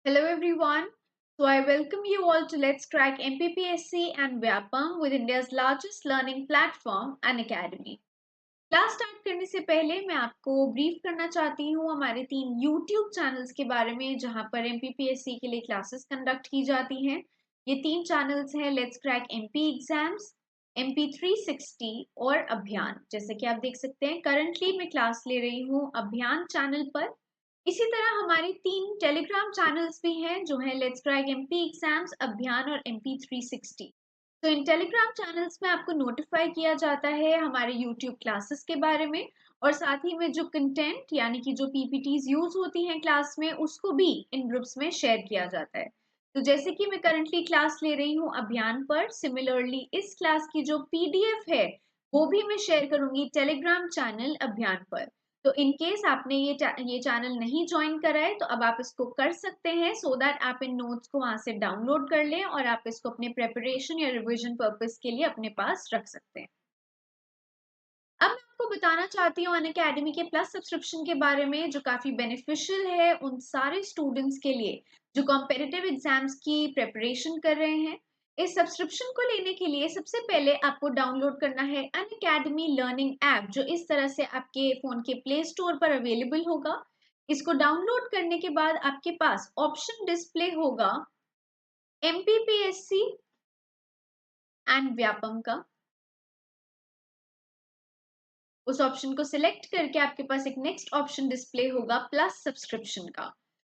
Hello everyone. So I welcome you all to Let's Crack MPPSC and Vyapam with India's largest learning platform, An Academy. Class start करने से पहले मैं आपको brief करना चाहती हूँ हमारे 3 YouTube चैनल्स के बारे में जहाँ पर MPPSC के लिए क्लासेस कंडक्ट की जाती हैं। ये 3 चैनल्स हैं let's crack MP exams, MP 360 और अभियान। जैसे कि आप देख सकते हैं करंटली मैं क्लास ले रही हूँ अभियान चैनल पर। इसी तरह हमारे 3 टेलीग्राम चैनल्स भी हैं जो है लेट्स क्रैक MP एग्जाम्स, अभियान और MP 360। तो इन टेलीग्राम चैनल्स में आपको नोटिफाई किया जाता है हमारे यूट्यूब क्लासेस के बारे में और साथ ही में जो कंटेंट यानी कि जो पीपीटीज यूज होती हैं क्लास में उसको भी इन ग्रुप्स में शेयर किया जाता है। तो जैसे कि मैं करंटली क्लास ले रही हूँ अभियान पर, सिमिलरली इस क्लास की जो पीडीएफ है वो भी मैं शेयर करूंगी टेलीग्राम चैनल अभियान पर। तो इन केस आपने ये चैनल नहीं ज्वाइन करा है तो अब आप इसको कर सकते हैं सो दैट आप इन नोट्स को वहां से डाउनलोड कर लें और आप इसको अपने प्रेपरेशन या रिवीजन पर्पस के लिए अपने पास रख सकते हैं। अब मैं आपको बताना चाहती हूँ अनअकैडमी के प्लस सब्सक्रिप्शन के बारे में जो काफी बेनिफिशियल है उन सारे स्टूडेंट्स के लिए जो कॉम्पिटिटिव एग्जाम्स की प्रेपरेशन कर रहे हैं। इस सब्सक्रिप्शन को लेने के लिए सबसे पहले आपको डाउनलोड करना है अनअकैडमी लर्निंग ऐप जो इस तरह से आपके फोन के प्ले स्टोर पर अवेलेबल होगा। इसको डाउनलोड करने के बाद आपके पास ऑप्शन डिस्प्ले होगा MPPSC एंड व्यापम का। उस ऑप्शन को सिलेक्ट करके आपके पास एक नेक्स्ट ऑप्शन डिस्प्ले होगा प्लस सब्सक्रिप्शन का।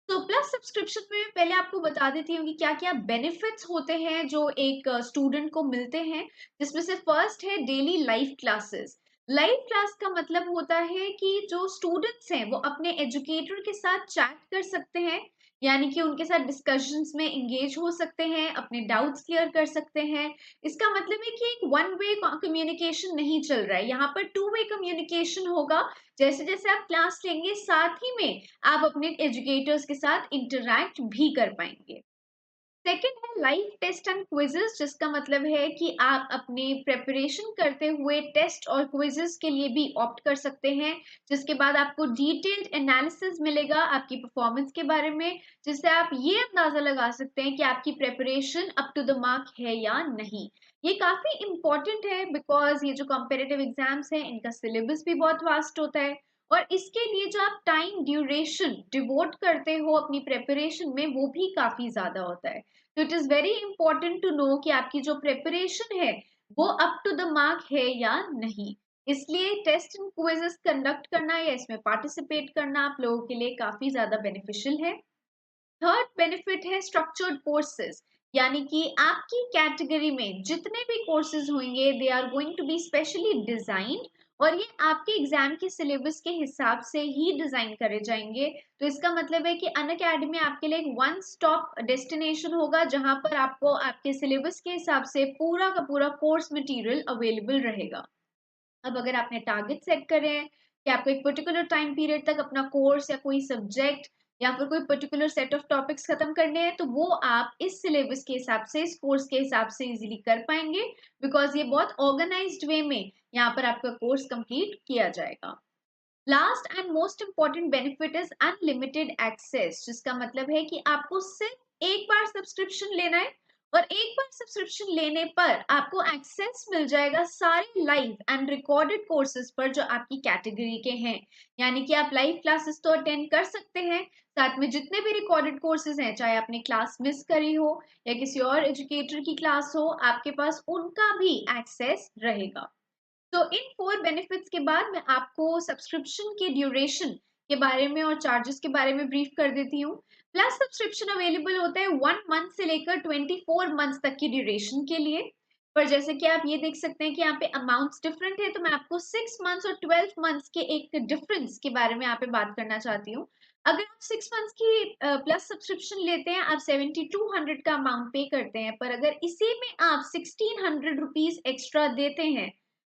तो प्लस सब्सक्रिप्शन में पहले आपको बता देती हूँ कि क्या क्या बेनिफिट्स होते हैं जो एक स्टूडेंट को मिलते हैं, जिसमें से फर्स्ट है daily live classes. Live class का मतलब होता है कि जो स्टूडेंट्स हैं वो अपने एजुकेटर के साथ चैट कर सकते हैं, यानी कि उनके साथ डिस्कशंस में एंगेज हो सकते हैं, अपने डाउट्स क्लियर कर सकते हैं। इसका मतलब है कि एक वन वे कम्युनिकेशन नहीं चल रहा है, यहाँ पर टू वे कम्युनिकेशन होगा। जैसे जैसे आप क्लास लेंगे साथ ही में आप अपने एजुकेटर्स के साथ इंटरैक्ट भी कर पाएंगे। सेकेंड है लाइव टेस्ट एंड क्विजेस, जिसका मतलब है कि आप अपने प्रेपरेशन करते हुए टेस्ट और क्विजेस के लिए भी ऑप्ट कर सकते हैं, जिसके बाद आपको डिटेल्ड एनालिसिस मिलेगा आपकी परफॉर्मेंस के बारे में, जिससे आप ये अंदाजा लगा सकते हैं कि आपकी preparation up to the mark है या नहीं। ये काफी इंपॉर्टेंट है बिकॉज ये जो कॉम्पिटिटिव एग्जाम्स हैं इनका सिलेबस भी बहुत वास्ट होता है और इसके लिए जो आप टाइम ड्यूरेशन डिवोट करते हो अपनी प्रेपरेशन में वो भी काफी ज्यादा होता है। तो it is very important to know कि आपकी जो प्रेपरेशन है वो अप टू द मार्क है या नहीं। इसलिए टेस्ट एंड क्विजेस कंडक्ट करना या इसमें पार्टिसिपेट करना आप लोगों के लिए काफी ज्यादा बेनिफिशियल है। थर्ड बेनिफिट है स्ट्रक्चर्ड कोर्सेज, यानी कि आपकी कैटेगरी में जितने भी कोर्सेज होंगे they are going to be specially designed और ये आपके एग्जाम के सिलेबस के हिसाब से ही डिजाइन करे जाएंगे। तो इसका मतलब है कि अनअकैडमी आपके लिए एक वन स्टॉप डेस्टिनेशन होगा जहां पर आपको आपके सिलेबस के हिसाब से पूरा का पूरा कोर्स मटेरियल अवेलेबल रहेगा। अब अगर आपने टारगेट सेट करे हैं कि आपको एक पर्टिकुलर टाइम पीरियड तक अपना कोर्स या कोई सब्जेक्ट या फिर कोई पर्टिकुलर सेट ऑफ टॉपिक्स खत्म करने हैं तो वो आप इस सिलेबस के हिसाब से इस कोर्स के हिसाब से इजीली कर पाएंगे, बिकॉज ये बहुत ऑर्गेनाइज्ड वे में यहाँ पर आपका कोर्स कंप्लीट किया जाएगा। Last and most important benefit is unlimited access, जिसका मतलब है कि आपको सिर्फ एक बार सब्सक्रिप्शन लेना है और एक बार सब्सक्रिप्शन लेने पर आपको एक्सेस मिल जाएगा सारे लाइव एंड रिकॉर्डेड कोर्सेज पर जो आपकी कैटेगरी के हैं। यानी कि आप लाइव क्लासेस तो अटेंड कर सकते हैं, साथ में जितने भी रिकॉर्डेड कोर्सेज हैं चाहे आपने क्लास मिस करी हो या किसी और एजुकेटर की क्लास हो आपके पास उनका भी एक्सेस रहेगा। तो इन 4 बेनिफिट्स के बाद मैं आपको सब्सक्रिप्शन के ड्यूरेशन के बारे में और चार्जेस के बारे में ब्रीफ कर देती हूँ। प्लस सब्सक्रिप्शन अवेलेबल होता है 1 मंथ से लेकर 24 मंथ्स तक की ड्यूरेशन के लिए। पर जैसे कि आप ये देख सकते हैं कि यहाँ पे अमाउंट्स डिफरेंट है, तो मैं आपको 6 मंथ्स और 12 मंथ्स के एक डिफरेंस के बारे में यहाँ पे बात करना चाहती हूँ। अगर आप 6 मंथ्स की प्लस सब्सक्रिप्शन लेते हैं आप 7200 का अमाउंट पे करते हैं, पर अगर इसी में आप 1600 रुपीज एक्स्ट्रा देते हैं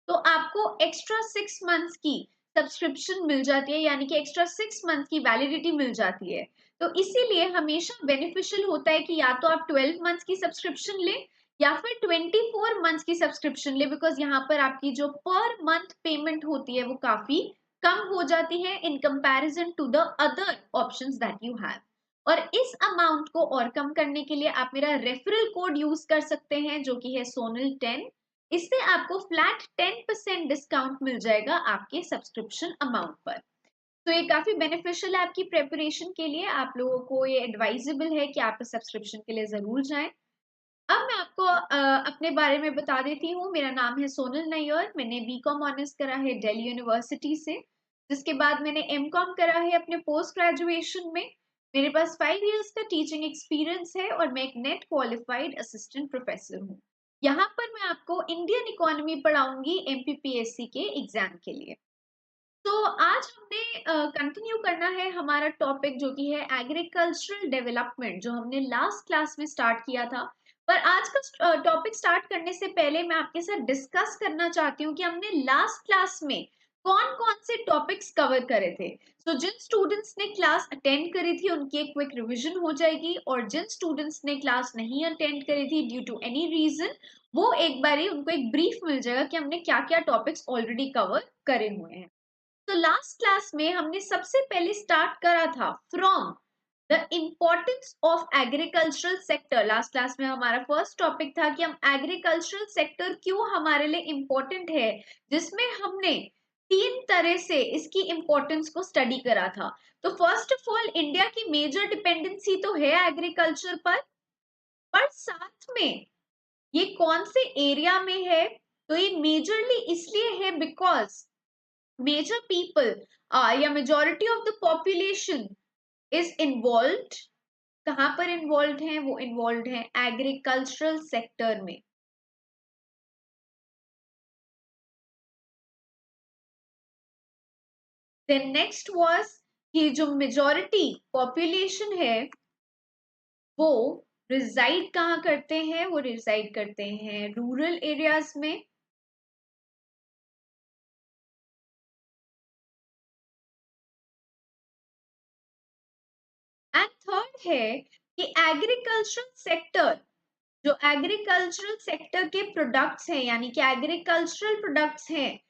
तो आपको एक्स्ट्रा 6 मंथ्स की सब्सक्रिप्शन मिल जाती है, यानी कि एक्स्ट्रा 6 मंथ की वैलिडिटी मिल जाती है। तो इसीलिए हमेशा बेनिफिशियल होता है कि या तो आप 12 मंथ्स की सब्सक्रिप्शन लें या फिर 24 मंथ्स की सब्सक्रिप्शन लें, बिकॉज यहाँ पर आपकी जो पर मंथ पेमेंट होती है वो काफी कम हो जाती है in comparison to the other options that you have. और इस अमाउंट को और कम करने के लिए आप मेरा रेफरल कोड यूज कर सकते हैं जो कि है Sonal10। इससे आपको फ्लैट 10% डिस्काउंट मिल जाएगा आपके सब्सक्रिप्शन अमाउंट पर। तो ये काफी बेनिफिशियल है आपकी प्रेपरेशन के लिए। आप लोगों को ये एडवाइजेबल है कि आप सब्सक्रिप्शन के लिए जरूर जाएं। अब मैं आपको अपने बारे में बता देती हूँ। मेरा नाम है सोनल नैयर। मैंने बीकॉम ऑनर्स करा है दिल्ली यूनिवर्सिटी से, जिसके बाद मैंने एमकॉम करा है अपने पोस्ट ग्रेजुएशन में। मेरे पास 5 इयर्स का टीचिंग एक्सपीरियंस है और मैं एक नेट क्वालिफाइड असिस्टेंट प्रोफेसर हूँ। यहाँ पर मैं आपको इंडियन इकोनॉमी पढ़ाऊंगी एमपीपीएससी के एग्जाम के लिए। तो आज हमने कंटिन्यू करना है हमारा टॉपिक जो कि है एग्रीकल्चरल डेवलपमेंट, जो हमने लास्ट क्लास में स्टार्ट किया था। पर आज का टॉपिक स्टार्ट करने से पहले मैं आपके साथ डिस्कस करना चाहती हूँ कि हमने लास्ट क्लास में कौन कौन से टॉपिक्स कवर करे थे। तो जिन स्टूडेंट्स ने क्लास अटेंड करी थी उनकी एक क्विक रिवीजन हो जाएगी, और जिन स्टूडेंट्स ने क्लास नहीं अटेंड करी थी ड्यू टू एनी रीजन, वो एक बारी उनको एक ब्रीफ मिल जाएगा कि हमने क्या क्या टॉपिक्स ऑलरेडी कवर करे हुए हैं। तो लास्ट क्लास में हमने सबसे पहले स्टार्ट करा था from the importance of agricultural sector. Last class में हमारा फर्स्ट टॉपिक था कि हम एग्रीकल्चरल सेक्टर क्यों हमारे लिए इम्पोर्टेंट है, जिसमें हमने 3 तरह से इसकी इम्पोर्टेंस को स्टडी करा था। तो फर्स्ट ऑफ ऑल, इंडिया की मेजर डिपेंडेंसी तो है एग्रीकल्चर पर साथ में ये कौन से एरिया में है? तो ये मेजरली इसलिए है बिकॉज major people या majority of the population is involved। कहां पर इन्वॉल्व हैं? वो इन्वॉल्व हैं एग्रीकल्चरल सेक्टर में। देन नेक्स्ट वाज कि जो मेजॉरिटी पॉपुलेशन है वो रिजाइड कहाँ करते हैं? वो रिजाइड करते हैं रूरल एरियाज में। एंड थर्ड है कि एग्रीकल्चरल सेक्टर, जो एग्रीकल्चरल सेक्टर के प्रोडक्ट्स हैं यानी कि एग्रीकल्चरल प्रोडक्ट्स हैं,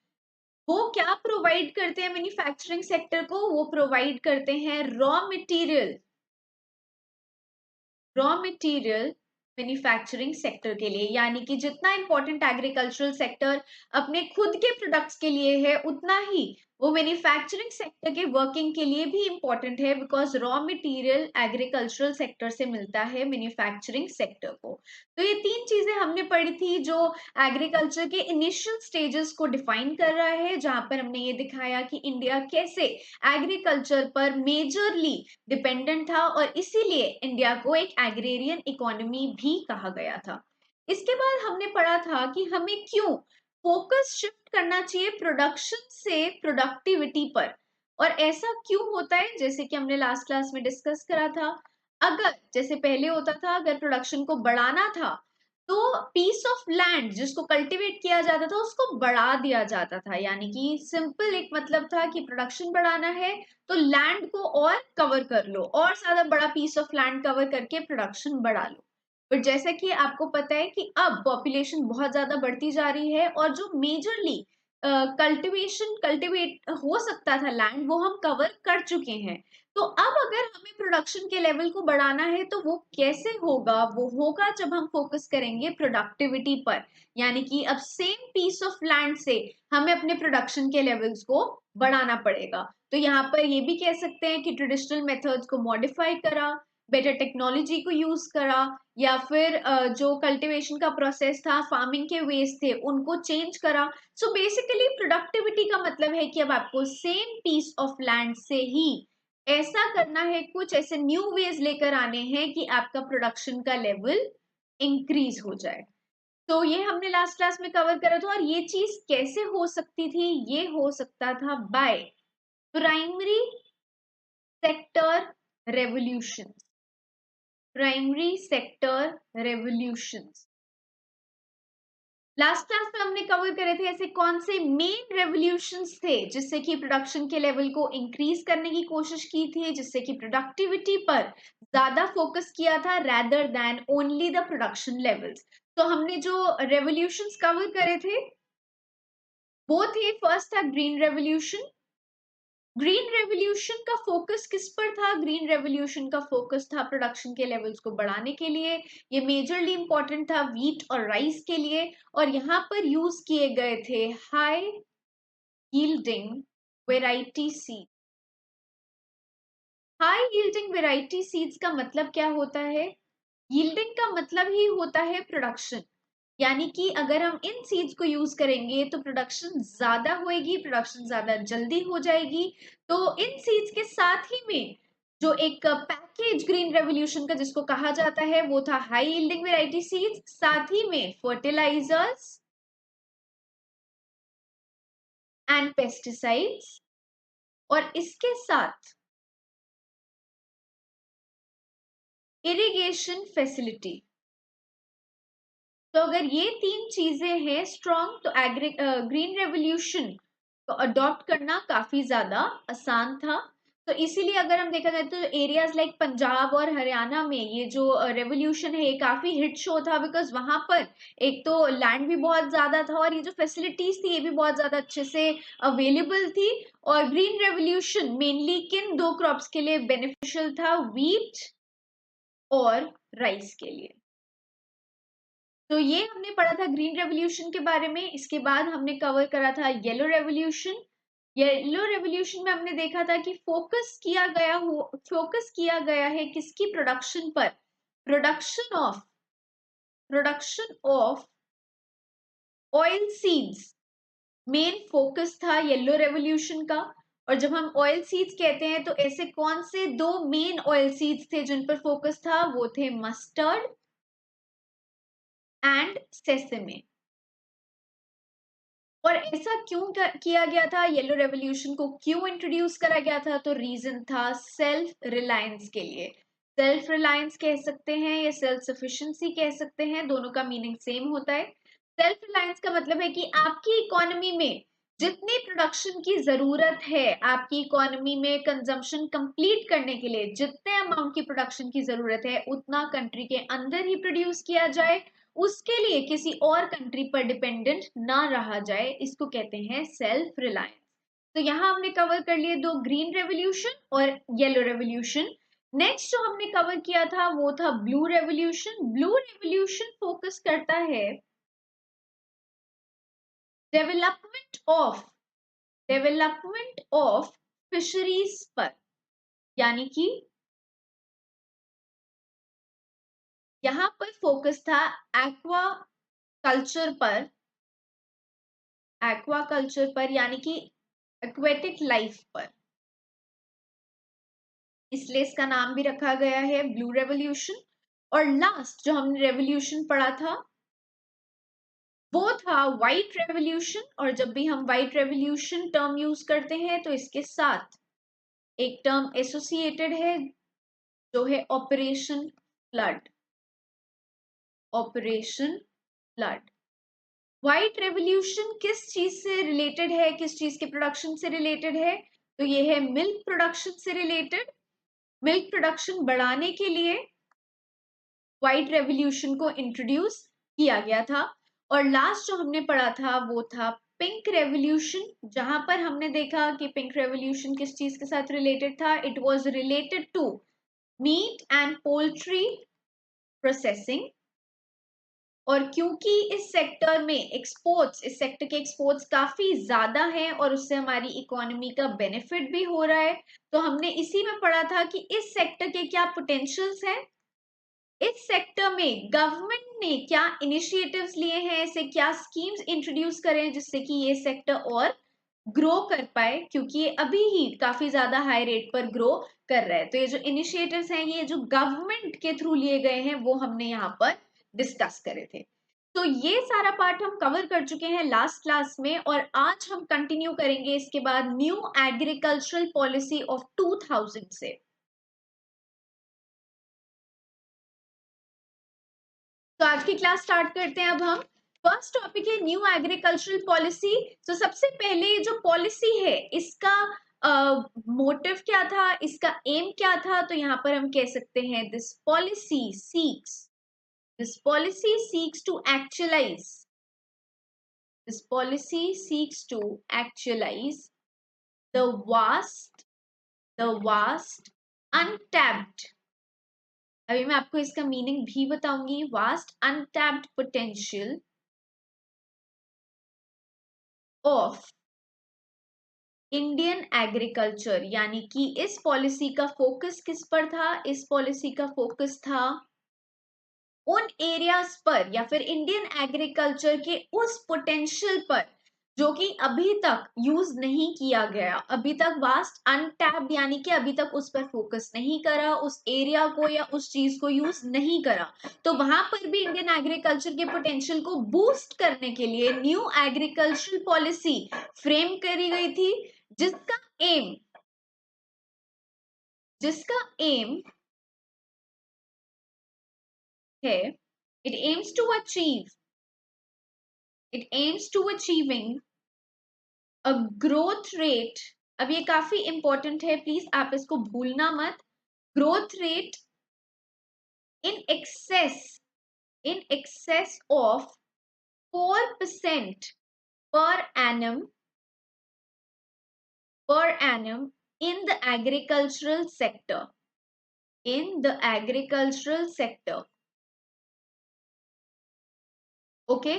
वो क्या प्रोवाइड करते हैं मैन्युफैक्चरिंग सेक्टर को? वो प्रोवाइड करते हैं रॉ मटेरियल मैन्युफैक्चरिंग सेक्टर के लिए। यानी कि जितना इंपॉर्टेंट एग्रीकल्चरल सेक्टर अपने खुद के प्रोडक्ट्स के लिए है, उतना ही वो मैन्युफैक्चरिंग सेक्टर के वर्किंग के लिए भी इंपॉर्टेंट है, because raw material agricultural sector से मिलता है मैन्युफैक्चरिंग सेक्टर को। तो ये 3 चीजें हमने पढ़ी थी जो एग्रीकल्चर के इनिशियल स्टेजेस को डिफाइन कर रहा है, जहां पर हमने ये दिखाया कि इंडिया कैसे एग्रीकल्चर पर मेजरली डिपेंडेंट था और इसीलिए इंडिया को एक एग्रेरियन इकोनॉमी भी कहा गया था। इसके बाद हमने पढ़ा था कि हमें क्यों फोकस शिफ्ट करना चाहिए प्रोडक्शन से प्रोडक्टिविटी पर, और ऐसा क्यों होता है, जैसे कि हमने लास्ट क्लास में डिस्कस करा था। अगर जैसे पहले होता था, अगर प्रोडक्शन को बढ़ाना था तो पीस ऑफ लैंड जिसको कल्टीवेट किया जाता था उसको बढ़ा दिया जाता था। यानी कि सिंपल एक मतलब था कि प्रोडक्शन बढ़ाना है तो लैंड को और कवर कर लो, और ज्यादा बड़ा पीस ऑफ लैंड कवर करके प्रोडक्शन बढ़ा लो। पर जैसा कि आपको पता है कि अब पॉपुलेशन बहुत ज्यादा बढ़ती जा रही है और जो मेजरली कल्टीवेट हो सकता था लैंड, वो हम कवर कर चुके हैं। तो अब अगर हमें प्रोडक्शन के लेवल को बढ़ाना है तो वो कैसे होगा? वो होगा जब हम फोकस करेंगे प्रोडक्टिविटी पर। यानी कि अब सेम पीस ऑफ लैंड से हमें अपने प्रोडक्शन के लेवल्स को बढ़ाना पड़ेगा। तो यहाँ पर ये भी कह सकते हैं कि ट्रेडिशनल मेथड्स को मॉडिफाई करा, बेटर टेक्नोलॉजी को यूज करा, या फिर जो कल्टीवेशन का प्रोसेस था, फार्मिंग के वेज थे, उनको चेंज करा। सो बेसिकली प्रोडक्टिविटी का मतलब है कि अब आपको सेम पीस ऑफ लैंड से ही ऐसा करना है, कुछ ऐसे न्यू वेज लेकर आने हैं कि आपका प्रोडक्शन का लेवल इंक्रीज हो जाए। तो ये हमने लास्ट क्लास में कवर करा था। और ये चीज कैसे हो सकती थी? ये हो सकता था by primary sector revolution. Primary sector revolution last class में हमने कवर करे थे ऐसे कौन से मेन रेवोल्यूशंस थे जिससे कि प्रोडक्शन के लेवल को इंक्रीज करने की कोशिश की थी, जिससे कि प्रोडक्टिविटी पर ज्यादा फोकस किया था rather than only the production levels. तो हमने जो रेवोल्यूशंस कवर करे थे वो थे, फर्स्ट था ग्रीन रेवोल्यूशन, ग्रीन रेवोल्यूशन का फोकस किस पर था? ग्रीन रेवोल्यूशन का फोकस था प्रोडक्शन के लेवल्स को बढ़ाने के लिए। ये मेजरली इंपॉर्टेंट था व्हीट और राइस के लिए, और यहाँ पर यूज किए गए थे high yielding variety seed. High yielding variety seeds का मतलब क्या होता है? यील्डिंग का मतलब ही होता है प्रोडक्शन, यानी कि अगर हम इन सीड्स को यूज करेंगे तो प्रोडक्शन ज्यादा होएगी, प्रोडक्शन ज्यादा जल्दी हो जाएगी। तो इन सीड्स के साथ ही में जो एक पैकेज ग्रीन रेवोल्यूशन का जिसको कहा जाता है वो था हाई यील्डिंग वेराइटी सीड्स, साथ ही में फर्टिलाइजर्स एंड पेस्टिसाइड्स, और इसके साथ इरिगेशन फैसिलिटी। तो अगर ये तीन चीजें हैं स्ट्रॉन्ग, तो ग्रीन रेवोल्यूशन को अडॉप्ट करना काफी ज्यादा आसान था। तो इसीलिए अगर हम देखा जाए तो एरियाज लाइक पंजाब और हरियाणा में ये जो रेवोल्यूशन है ये काफी हिट शो था, बिकॉज वहां पर एक तो लैंड भी बहुत ज्यादा था और ये जो फैसिलिटीज थी ये भी बहुत ज्यादा अच्छे से अवेलेबल थी। और ग्रीन रेवोल्यूशन मेनली किन दो क्रॉप्स के लिए बेनिफिशियल था? व्हीट और राइस के लिए। तो ये हमने पढ़ा था ग्रीन रेवोल्यूशन के बारे में। इसके बाद हमने कवर करा था येलो रेवोल्यूशन। येलो रेवोल्यूशन में हमने देखा था कि फोकस किया गया है किसकी प्रोडक्शन पर? Production of oil seeds main focus था येलो रेवोल्यूशन का। और जब हम ऑयल सीड्स कहते हैं तो ऐसे कौन से दो मेन ऑयल सीड्स थे जिन पर फोकस था? वो थे मस्टर्ड एंड सेसेमे। और ऐसा क्यों किया गया था? येलो रेवोल्यूशन को क्यों इंट्रोड्यूस करा गया था? तो रीजन था सेल्फ रिलायंस के लिए। सेल्फ रिलायंस कह सकते हैं या सेल्फ सफिशिएंसी कह सकते हैं, दोनों का मीनिंग सेम होता है। सेल्फ रिलायंस का मतलब है कि आपकी इकोनॉमी में जितनी प्रोडक्शन की जरूरत है, आपकी इकोनॉमी में कंजम्पशन कंप्लीट करने के लिए जितने अमाउंट की प्रोडक्शन की जरूरत है उतना कंट्री के अंदर ही प्रोड्यूस किया जाए, उसके लिए किसी और कंट्री पर डिपेंडेंट ना रहा जाए, इसको कहते हैं सेल्फ रिलायंस। तो यहां हमने कवर कर लिए दो, ग्रीन रेवोल्यूशन और येलो रेवोल्यूशन। नेक्स्ट जो हमने कवर किया था वो था blue revolution. Blue revolution focus करता है development of development of fisheries पर, यानी कि यहां पर फोकस था एक्वा कल्चर पर, यानी कि एक्वेटिक लाइफ पर, इसलिए इसका नाम भी रखा गया है ब्लू रेवोल्यूशन। और लास्ट जो हमने रेवोल्यूशन पढ़ा था वो था व्हाइट रेवोल्यूशन। और जब भी हम व्हाइट रेवोल्यूशन टर्म यूज करते हैं तो इसके साथ एक टर्म एसोसिएटेड है जो है operation flood. Operation flood. White revolution किस चीज से रिलेटेड है, किस चीज के प्रोडक्शन से रिलेटेड है? तो ये है मिल्क प्रोडक्शन से रिलेटेड। मिल्क प्रोडक्शन बढ़ाने के लिए व्हाइट रेवोल्यूशन को इंट्रोड्यूस किया गया था। और लास्ट जो हमने पढ़ा था वो था पिंक रेवोल्यूशन, जहां पर हमने देखा कि पिंक रेवोल्यूशन किस चीज के साथ रिलेटेड था? It was related to meat and poultry processing. और क्योंकि इस सेक्टर के एक्सपोर्ट्स काफी ज्यादा हैं और उससे हमारी इकोनॉमी का बेनिफिट भी हो रहा है, तो हमने इसी में पढ़ा था कि इस सेक्टर के क्या पोटेंशियल्स हैं, इस सेक्टर में गवर्नमेंट ने क्या इनिशिएटिव्स लिए हैं, ऐसे क्या स्कीम्स इंट्रोड्यूस करें जिससे कि ये सेक्टर और ग्रो कर पाए, क्योंकि ये अभी ही काफी ज्यादा हाई रेट पर ग्रो कर रहा है। तो ये जो इनिशिएटिव्स हैं ये जो गवर्नमेंट के थ्रू लिए गए हैं वो हमने यहाँ पर डिस्कस करे थे। तो ये सारा पार्ट हम कवर कर चुके हैं लास्ट क्लास में, और आज हम कंटिन्यू करेंगे इसके बाद न्यू एग्रीकल्चरल पॉलिसी ऑफ 2000 से। तो आज की क्लास स्टार्ट करते हैं अब हम। फर्स्ट टॉपिक है न्यू एग्रीकल्चरल पॉलिसी। तो सबसे पहले जो पॉलिसी है इसका मोटिव क्या था, इसका एम क्या था? तो यहाँ पर हम कह सकते हैं this policy seeks to actualise this policy seeks to actualise the vast untapped, अभी मैं आपको इसका मीनिंग भी बताऊंगी, vast untapped potential of Indian agriculture. यानी कि इस पॉलिसी का फोकस किस पर था? इस पॉलिसी का फोकस था उन एरियाज पर या फिर इंडियन एग्रीकल्चर के उस पोटेंशियल पर जो कि अभी तक यूज नहीं किया गया, अभी तक वास्ट अनटैप्ड, यानी कि अभी तक उस पर फोकस नहीं करा, उस एरिया को या उस चीज को यूज नहीं करा। तो वहां पर भी इंडियन एग्रीकल्चर के पोटेंशियल को बूस्ट करने के लिए न्यू एग्रीकल्चरल पॉलिसी फ्रेम करी गई थी, जिसका एम है, it aims to achieve it aims to achieving a growth rate। अब ये काफी इंपॉर्टेंट है, प्लीज आप इसको भूलना मत। Growth rate in excess of 4% per annum in the agricultural sector, okay.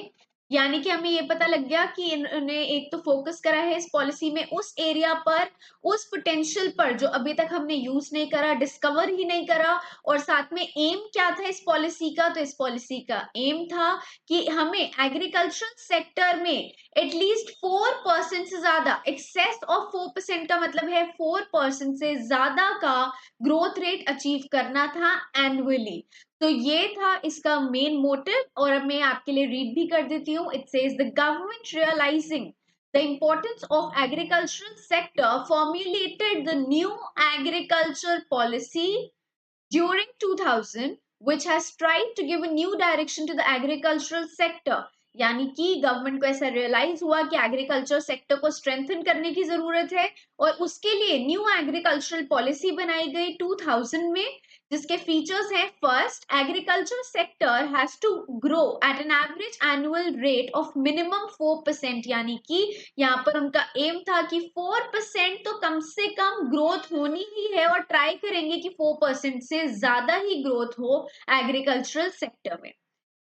यानी कि हमें ये पता लग गया कि इन्होंने एक तो फोकस करा है इस पॉलिसी में उस एरिया पर, उस पोटेंशियल पर जो अभी तक हमने यूज नहीं करा, डिस्कवर ही नहीं करा। और साथ में एम क्या था इस पॉलिसी का? तो इस पॉलिसी का एम था कि हमें एग्रीकल्चरल सेक्टर में एटलीस्ट 4% से ज्यादा, एक्सेस ऑफ 4% का मतलब है 4% से ज्यादा का ग्रोथ रेट अचीव करना था एनुअली। तो ये था इसका मेन मोटिव, और अब मैं आपके लिए रीड भी कर देती हूँ। It says the government realising the importance of agricultural sector formulated the new agriculture policy during 2000 which has tried to give a new direction to the agricultural sector। यानी कि गवर्नमेंट को ऐसा रियलाइज हुआ कि एग्रीकल्चर सेक्टर को strengthen करने की जरूरत है, और उसके लिए न्यू एग्रीकल्चरल पॉलिसी बनाई गई 2000 में, जिसके फीचर्स हैं, first, agriculture sector has to grow at an average annual rate of minimum 4%। यानी कि यहाँ पर उनका एम था कि 4% तो कम से कम ग्रोथ होनी ही है, और ट्राई करेंगे कि 4% से ज्यादा ही ग्रोथ हो एग्रीकल्चरल सेक्टर में।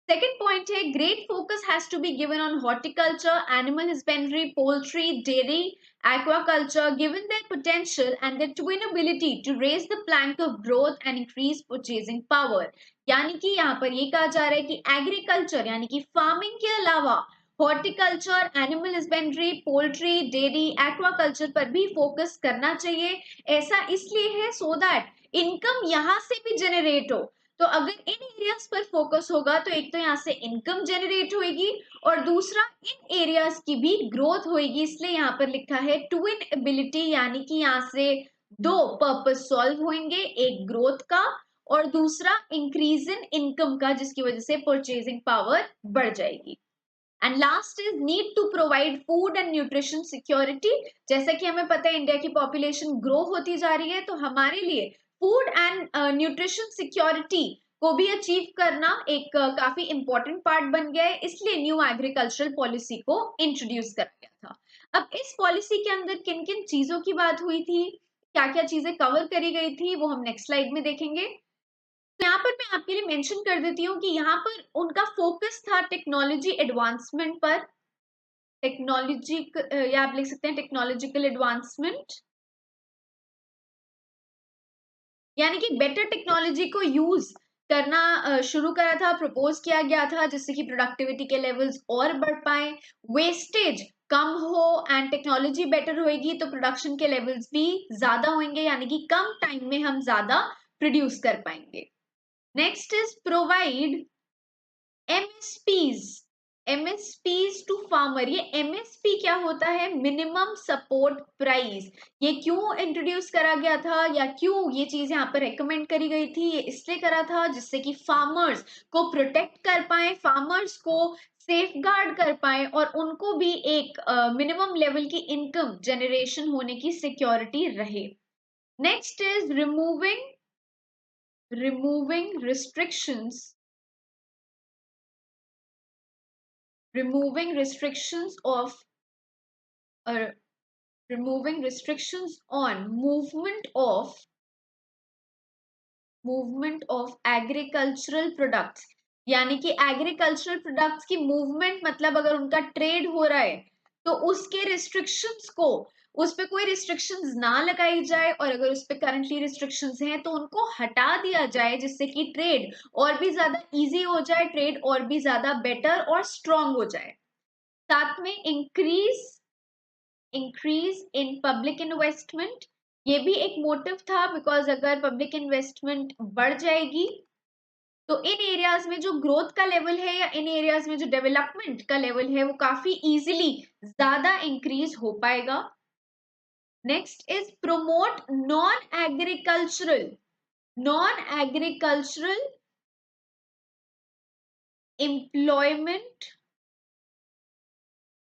Second point है, great focus has to be given on horticulture, animal husbandry, poultry, dairy, aquaculture, given their potential and their twin ability to raise the plank of growth and increase purchasing power। यानी कि यहाँ पर ये कहा जा रहा है कि एग्रीकल्चर यानी कि फार्मिंग के अलावा horticulture, animal husbandry, poultry, dairy, aquaculture पर भी फोकस करना चाहिए। ऐसा इसलिए है सो दैट इनकम यहाँ से भी जनरेट हो। तो अगर इन एरियाज पर फोकस होगा तो एक तो यहाँ से इनकम जनरेट होगी, और दूसरा इन एरियाज की भी ग्रोथ होगी। इसलिए यहाँ पर लिखा है ट्विन एबिलिटी, यानी कि यहाँ से दो पर्पस सॉल्व होंगे, एक ग्रोथ का और दूसरा इंक्रीज इन इनकम का, जिसकी वजह से परचेजिंग पावर बढ़ जाएगी। And last is need to provide food and nutrition security. जैसा कि हमें पता है इंडिया की पॉपुलेशन ग्रो होती जा रही है, तो हमारे लिए फूड एंड न्यूट्रिशन सिक्योरिटी को भी अचीव करना एक काफी इंपॉर्टेंट पार्ट बन गया है। इसलिए न्यू एग्रीकल्चरल पॉलिसी को इंट्रोड्यूस करा गया था। अब इस पॉलिसी के अंदर किन किन चीजों की बात हुई थी, क्या क्या चीजें कवर करी गई थी, वो हम नेक्स्ट स्लाइड में देखेंगे। तो यहाँ पर मैं आपके लिए मेंशन कर देती हूँ कि यहाँ पर उनका फोकस था टेक्नोलॉजी एडवांसमेंट पर, टेक्नोलॉजी, या आप लिख सकते हैं टेक्नोलॉजिकल एडवांसमेंट, यानी कि बेटर टेक्नोलॉजी को यूज करना शुरू करा था, प्रपोज किया गया था, जिससे कि प्रोडक्टिविटी के लेवल्स और बढ़ पाए, वेस्टेज कम हो, एंड टेक्नोलॉजी बेटर होएगी तो प्रोडक्शन के लेवल्स भी ज्यादा होंगे, यानी कि कम टाइम में हम ज्यादा प्रोड्यूस कर पाएंगे। Next is provide MSPs, MSPs to farmer. ये एमएसपी क्या होता है? Minimum support price. ये क्यों इंट्रोड्यूस करा गया था या क्यों ये चीज यहाँ पर रेकमेंड करी गई थी? ये इसलिए करा था जिससे कि फार्मर्स को प्रोटेक्ट कर पाए, फार्मर्स को सेफ गार्ड कर पाए, और उनको भी एक मिनिमम लेवल की इनकम जनरेशन होने की सिक्योरिटी रहे। Next is removing restrictions, removing restrictions of removing restrictions on movement of agricultural products, यानी कि एग्रीकल्चरल प्रोडक्ट्स की मूवमेंट, मतलब अगर उनका ट्रेड हो रहा है तो उसके रिस्ट्रिक्शंस को, उस पे कोई रिस्ट्रिक्शंस ना लगाई जाए, और अगर उस पे करंटली रिस्ट्रिक्शंस हैं तो उनको हटा दिया जाए, जिससे कि ट्रेड और भी ज्यादा इजी हो जाए, ट्रेड और भी ज्यादा बेटर और स्ट्रांग हो जाए। साथ में इंक्रीज इन पब्लिक इन्वेस्टमेंट, ये भी एक मोटिव था, बिकॉज अगर पब्लिक इन्वेस्टमेंट बढ़ जाएगी तो इन एरियाज में जो ग्रोथ का लेवल है, या इन एरियाज में जो डेवलपमेंट का लेवल है, वो काफी इजीली ज्यादा इंक्रीज हो पाएगा। Next is promote non agricultural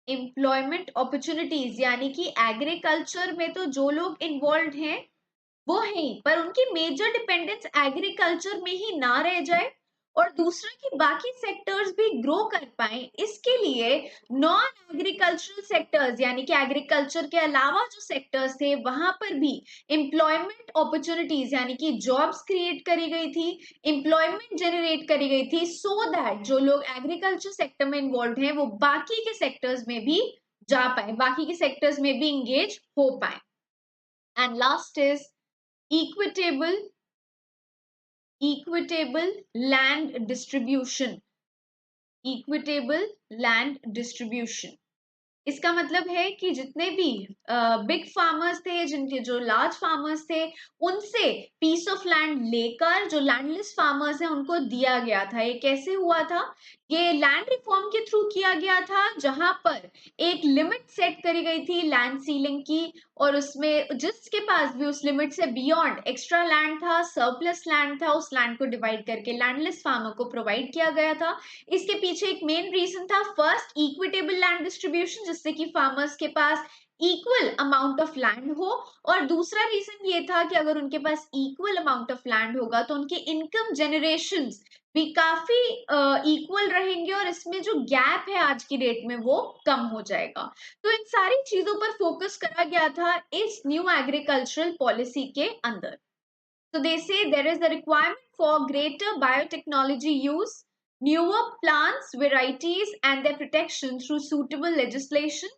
employment opportunities, यानी कि एग्रीकल्चर में तो जो लोग इन्वॉल्व हैं वो है, पर उनकी मेजर डिपेंडेंस एग्रीकल्चर में ही ना रह जाए, और दूसरा कि बाकी सेक्टर्स भी ग्रो कर पाए। इसके लिए नॉन एग्रीकल्चरल सेक्टर्स, यानी कि एग्रीकल्चर के अलावा जो सेक्टर्स थे वहां पर भी एम्प्लॉयमेंट अपॉर्चुनिटीज, यानी कि जॉब्स क्रिएट करी गई थी, एम्प्लॉयमेंट जनरेट करी गई थी, सो दैट जो लोग एग्रीकल्चर सेक्टर में इन्वॉल्व हैं वो बाकी के सेक्टर्स में भी जा पाए, बाकी के सेक्टर्स में भी इंगेज हो पाए। And last is equitable equitable land distribution equitable land distribution। इसका मतलब है कि जितने भी बिग फार्मर्स थे, जिनके जो लार्ज फार्मर्स थे, उनसे पीस ऑफ लैंड लेकर जो लैंडलेस फार्मर्स हैं उनको दिया गया था। ये कैसे हुआ था? ये लैंड रिफॉर्म के थ्रू किया गया था, जहां पर एक लिमिट सेट करी गई थी लैंड सीलिंग की, और उसमें जिसके पास भी उस लिमिट से बियॉन्ड एक्स्ट्रा लैंड था, सरप्लस लैंड था, उस लैंड को डिवाइड करके लैंडलेस फार्मर को प्रोवाइड किया गया था। इसके पीछे एक मेन रीजन था, फर्स्ट इक्विटेबल लैंड डिस्ट्रीब्यूशन, जिससे कि फार्मर्स के पास इक्वल अमाउंट ऑफ लैंड हो, और दूसरा रीजन ये था कि अगर उनके पास इक्वल अमाउंट ऑफ लैंड होगा तो उनके इनकम जनरेशन भी काफी इक्वल रहेंगे, और इसमें जो गैप है आज की डेट में वो कम हो जाएगा। तो इन सारी चीजों पर फोकस करा गया था इस न्यू एग्रीकल्चरल पॉलिसी के अंदर। So they say there is a requirement for greater biotechnology use, newer plants, varieties, and their protection through suitable legislation,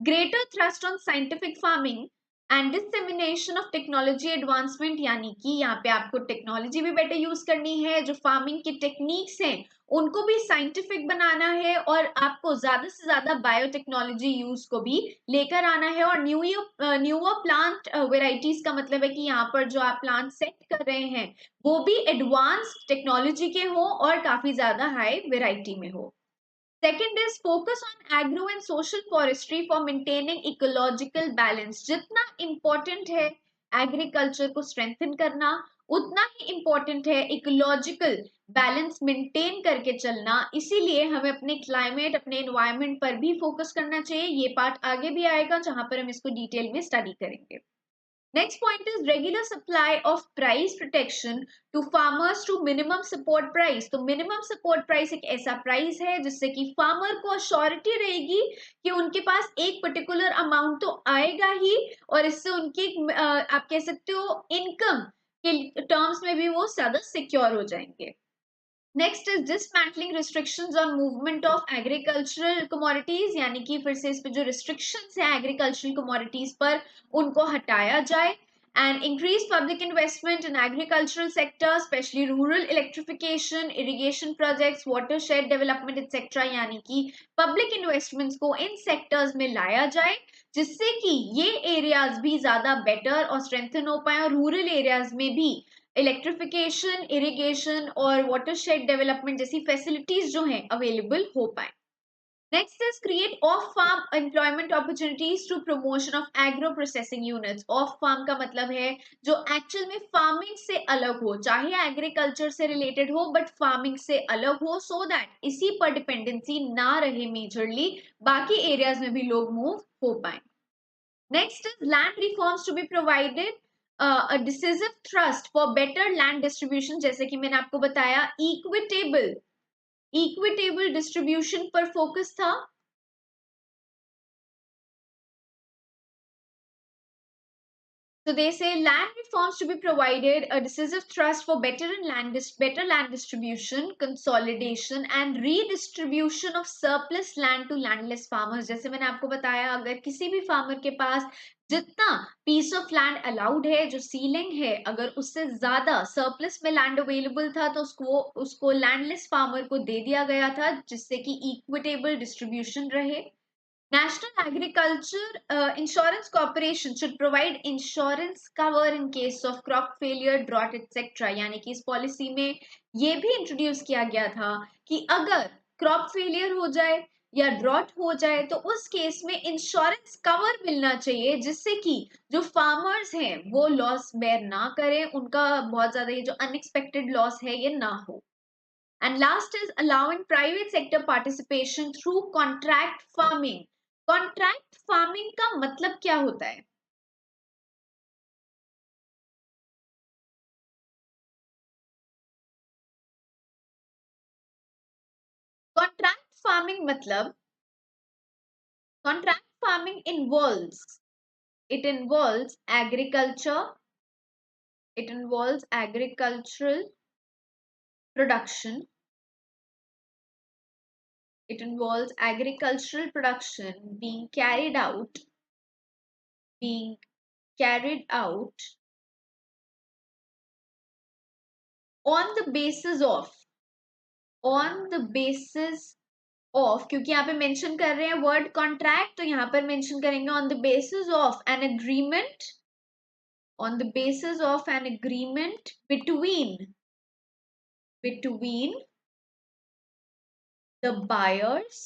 greater thrust on scientific farming and dissemination of technology advancement, यानी कि यहाँ पे आपको technology भी better use करनी है, जो farming की टेक्निक्स हैं उनको भी साइंटिफिक बनाना है, और आपको ज्यादा से ज्यादा बायोटेक्नोलॉजी यूज को भी लेकर आना है, और न्यूअर प्लांट वेराइटीज का मतलब है कि यहाँ पर जो आप प्लांट सेट कर रहे हैं वो भी एडवांस टेक्नोलॉजी के हो और काफी ज्यादा हाई वेराइटी में हो। Second is focus on agro and social forestry for maintaining ecological balance। जितना important है एग्रीकल्चर को स्ट्रेंथन करना, उतना ही important है इकोलॉजिकल बैलेंस मेंटेन करके चलना। इसीलिए हमें अपने क्लाइमेट, अपने एनवायरनमेंट पर भी फोकस करना चाहिए। ये पार्ट आगे भी आएगा जहां पर हम इसको डिटेल में स्टडी करेंगे। Next point is regular supply of price protection to farmers to minimum support price। तो minimum support price एक ऐसा प्राइस है जिससे कि फार्मर को अश्योरिटी रहेगी कि उनके पास एक पर्टिकुलर अमाउंट तो आएगा ही, और इससे उनकी आप कह सकते हो इनकम के टर्म्स में भी वो ज्यादा सिक्योर हो जाएंगे। Next is dismantling restrictions on movement of agricultural commodities, यानी कि फिर से इस पे जो रिस्ट्रिक्शंस है एग्रीकल्चरल कमोडिटीज पर उनको हटाया जाए। And increase public investment in agricultural sector, specially rural electrification, irrigation projects, water shade development etcetera, यानी कि पब्लिक इन्वेस्टमेंट्स को इन सेक्टर्स में लाया जाए, जिससे कि ये एरियाज भी ज्यादा बेटर और स्ट्रेंथन हो पाए, और रूरल एरियाज में भी इलेक्ट्रिफिकेशन, इरिगेशन और वाटरशेड डेवलपमेंट जैसी फैसिलिटीज जो हैं अवेलेबल हो पाए। Next is create off farm employment opportunities through promotion of agro processing units. Off farm का मतलब है जो एक्चुअल में फार्मिंग से अलग हो, चाहे एग्रीकल्चर से रिलेटेड हो बट फार्मिंग से अलग हो, सो दैट इसी पर डिपेंडेंसी ना रहे मेजरली, बाकी एरियाज में भी लोग मूव हो पाए। Next is land reforms to be provided a decisive thrust for better land distribution, जैसे कि मैंने आपको बताया इक्विटेबल डिस्ट्रीब्यूशन पर फोकस था। So they say land reforms to be provided a decisive thrust for better land distribution, consolidation and redistribution of surplus land to landless farmers. जैसे मैंने आपको बताया, अगर किसी भी फार्मर के पास जितना पीस ऑफ लैंड अलाउड है, जो सीलिंग है, अगर उससे ज्यादा सरप्लस में लैंड अवेलेबल था तो उसको लैंडलेस फार्मर को दे दिया गया था, जिससे कि इक्विटेबल डिस्ट्रीब्यूशन रहे. National Agriculture Insurance Corporation should provide insurance cover in case of crop failure, drought, etc. यानी कि इस पॉलिसी में ये भी इंट्रोड्यूस किया गया था कि अगर क्रॉप फेलियर हो जाए या ड्रॉट हो जाए तो उस केस में इंश्योरेंस कवर मिलना चाहिए, जिससे कि जो फार्मर्स हैं वो लॉस बेयर ना करें, उनका बहुत ज्यादा ये जो अनएक्सपेक्टेड लॉस है ये ना हो. And last is allowing private sector participation through contract farming. Contract farming का मतलब क्या होता है? कॉन्ट्रैक्ट फार्मिंग मतलब, contract farming involves agricultural production. It involves agricultural production being carried out on the basis of क्योंकि यहाँ पे मेंशन कर रहे हैं वर्ड कॉन्ट्रैक्ट, तो यहाँ पर मेंशन करेंगे on the basis of an agreement between the buyers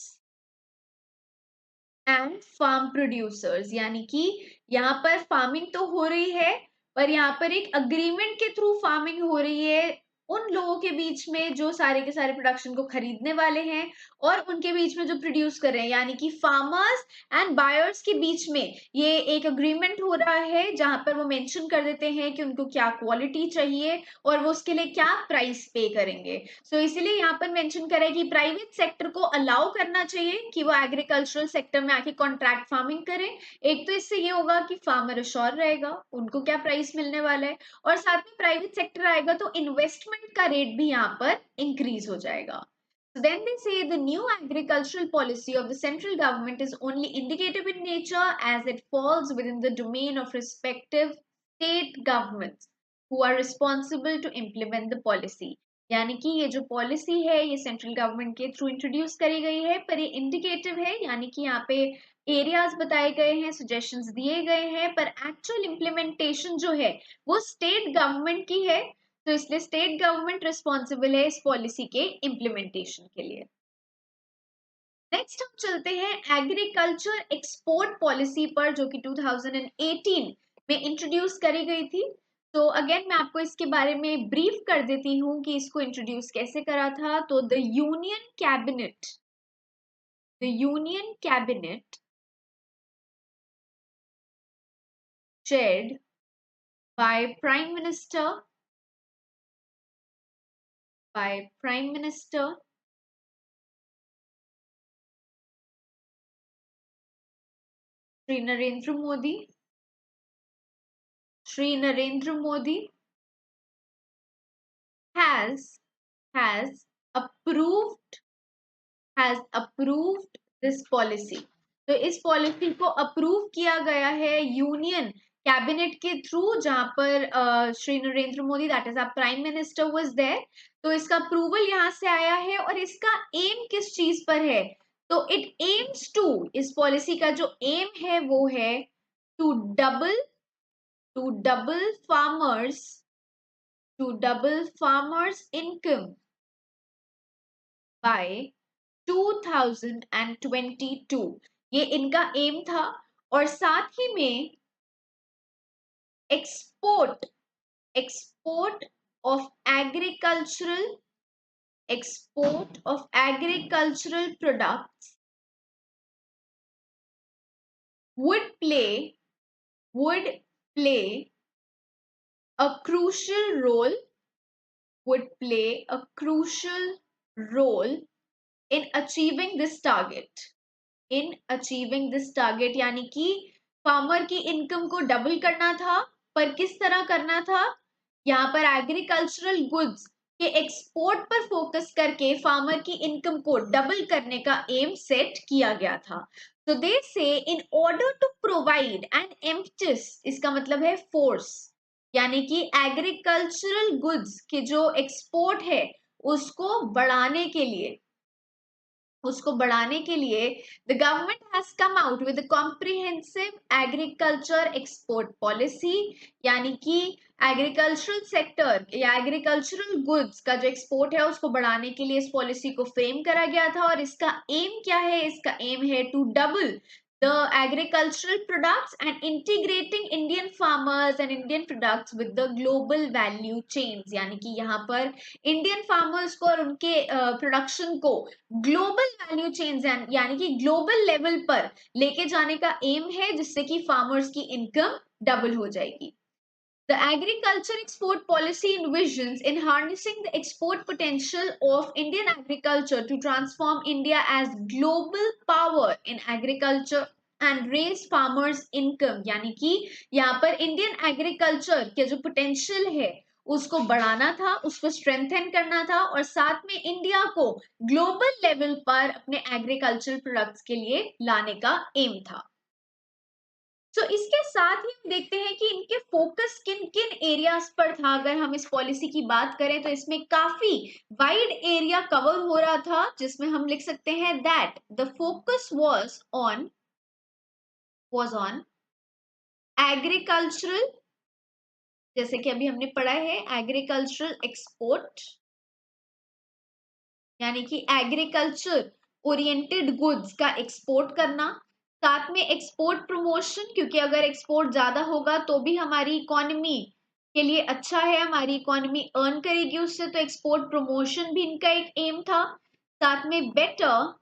and farm producers. यानी कि यहाँ पर फार्मिंग तो हो रही है, पर यहाँ पर एक अग्रीमेंट के थ्रू फार्मिंग हो रही है उन लोगों के बीच में जो सारे के सारे प्रोडक्शन को खरीदने वाले हैं और उनके बीच में जो प्रोड्यूस कर रहे हैं, यानी कि फार्मर्स एंड बायर्स के बीच में ये एक अग्रीमेंट हो रहा है जहां पर वो मेंशन कर देते हैं कि उनको क्या क्वालिटी चाहिए और वो उसके लिए क्या प्राइस पे करेंगे. सो इसीलिए यहाँ पर मेंशन करें कि प्राइवेट सेक्टर को अलाउ करना चाहिए कि वो एग्रीकल्चरल सेक्टर में आके कॉन्ट्रैक्ट फार्मिंग करें. एक तो इससे ये होगा कि फार्मर अश्योर रहेगा उनको क्या प्राइस मिलने वाला है, और साथ में प्राइवेट सेक्टर आएगा तो इन्वेस्टमेंट का रेट भी यहाँ पर इंक्रीज हो जाएगा. So then they say the new agricultural policy of the central government is only indicative in nature as it falls within the domain of respective state governments who are responsible to implement the policy. यानी कि ये जो policy है ये central government के through introduce करी गई है, पर ये इंडिकेटिव है, यानी कि यहाँ पे एरियाज बताए गए हैं, सजेशंस दिए गए हैं, पर एक्चुअल इम्प्लीमेंटेशन जो है वो स्टेट गवर्नमेंट की है. तो इसलिए स्टेट गवर्नमेंट रिस्पॉन्सिबल है इस पॉलिसी के इम्प्लीमेंटेशन के लिए. नेक्स्ट हम चलते हैं एग्रीकल्चर एक्सपोर्ट पॉलिसी पर, जो कि 2018 में इंट्रोड्यूस करी गई थी. तो अगेन मैं आपको इसके बारे में ब्रीफ कर देती हूँ कि इसको इंट्रोड्यूस कैसे करा था. तो the union cabinet chaired by Prime Minister Shri Narendra Modi has approved this policy. तो इस पॉलिसी को अप्रूव किया गया है यूनियन कैबिनेट के थ्रू, जहां पर Shri Narendra Modi that is our prime minister was there. तो इसका अप्रूवल यहाँ से आया है और इसका एम किस चीज पर है? तो इट एम्स टू, इस पॉलिसी का जो एम है वो है to double farmers income by 2022. ये इनका एम था. और साथ ही में export of agricultural products would play a crucial role in achieving this target. यानी कि फार्मर की इनकम को डबल करना था पर किस तरह करना था? यहाँ पर एग्रीकल्चरल गुड्स के एक्सपोर्ट पर फोकस करके फार्मर की इनकम को डबल करने का एम सेट किया गया था। तो they say in order to provide an MSPs, इसका मतलब है फोर्स, यानी कि एग्रीकल्चरल गुड्स के जो एक्सपोर्ट है उसको बढ़ाने के लिए the government has come out with comprehensive agriculture export policy, यानी कि एग्रीकल्चरल सेक्टर या एग्रीकल्चरल गुड्स का जो एक्सपोर्ट है उसको बढ़ाने के लिए इस पॉलिसी को फ्रेम करा गया था। और इसका एम क्या है? इसका एम है to double the agricultural products and integrating Indian farmers and Indian products with the global value chains, यानी कि यहाँ पर इंडियन फार्मर्स को और उनके प्रोडक्शन को ग्लोबल वैल्यू चेन्स यानी कि ग्लोबल लेवल पर लेके जाने का एम है, जिससे कि फार्मर्स की इनकम डबल हो जाएगी। The agriculture export policy envisions in harnessing the export potential of Indian agriculture to transform India as global power in agriculture and raise farmers' income, यानी कि यहाँ पर इंडियन एग्रीकल्चर के जो पोटेंशियल है उसको बढ़ाना था, उसको स्ट्रेंथन करना था और साथ में इंडिया को ग्लोबल लेवल पर अपने एग्रीकल्चर प्रोडक्ट्स के लिए लाने का एम था। तो इसके साथ ही हम देखते हैं कि इनके फोकस किन किन एरियाज पर था। अगर हम इस पॉलिसी की बात करें तो इसमें काफी वाइड एरिया कवर हो रहा था, जिसमें हम लिख सकते हैं that the focus was on agricultural, जैसे कि अभी हमने पढ़ा है एग्रीकल्चरल एक्सपोर्ट, यानी कि एग्रीकल्चर ओरिएंटेड गुड्स का एक्सपोर्ट करना, साथ में एक्सपोर्ट प्रमोशन, क्योंकि अगर एक्सपोर्ट ज्यादा होगा तो भी हमारी इकोनॉमी के लिए अच्छा है, हमारी इकोनॉमी अर्न करेगी उससे, तो एक्सपोर्ट प्रमोशन भी इनका एक एम था। साथ में बेटर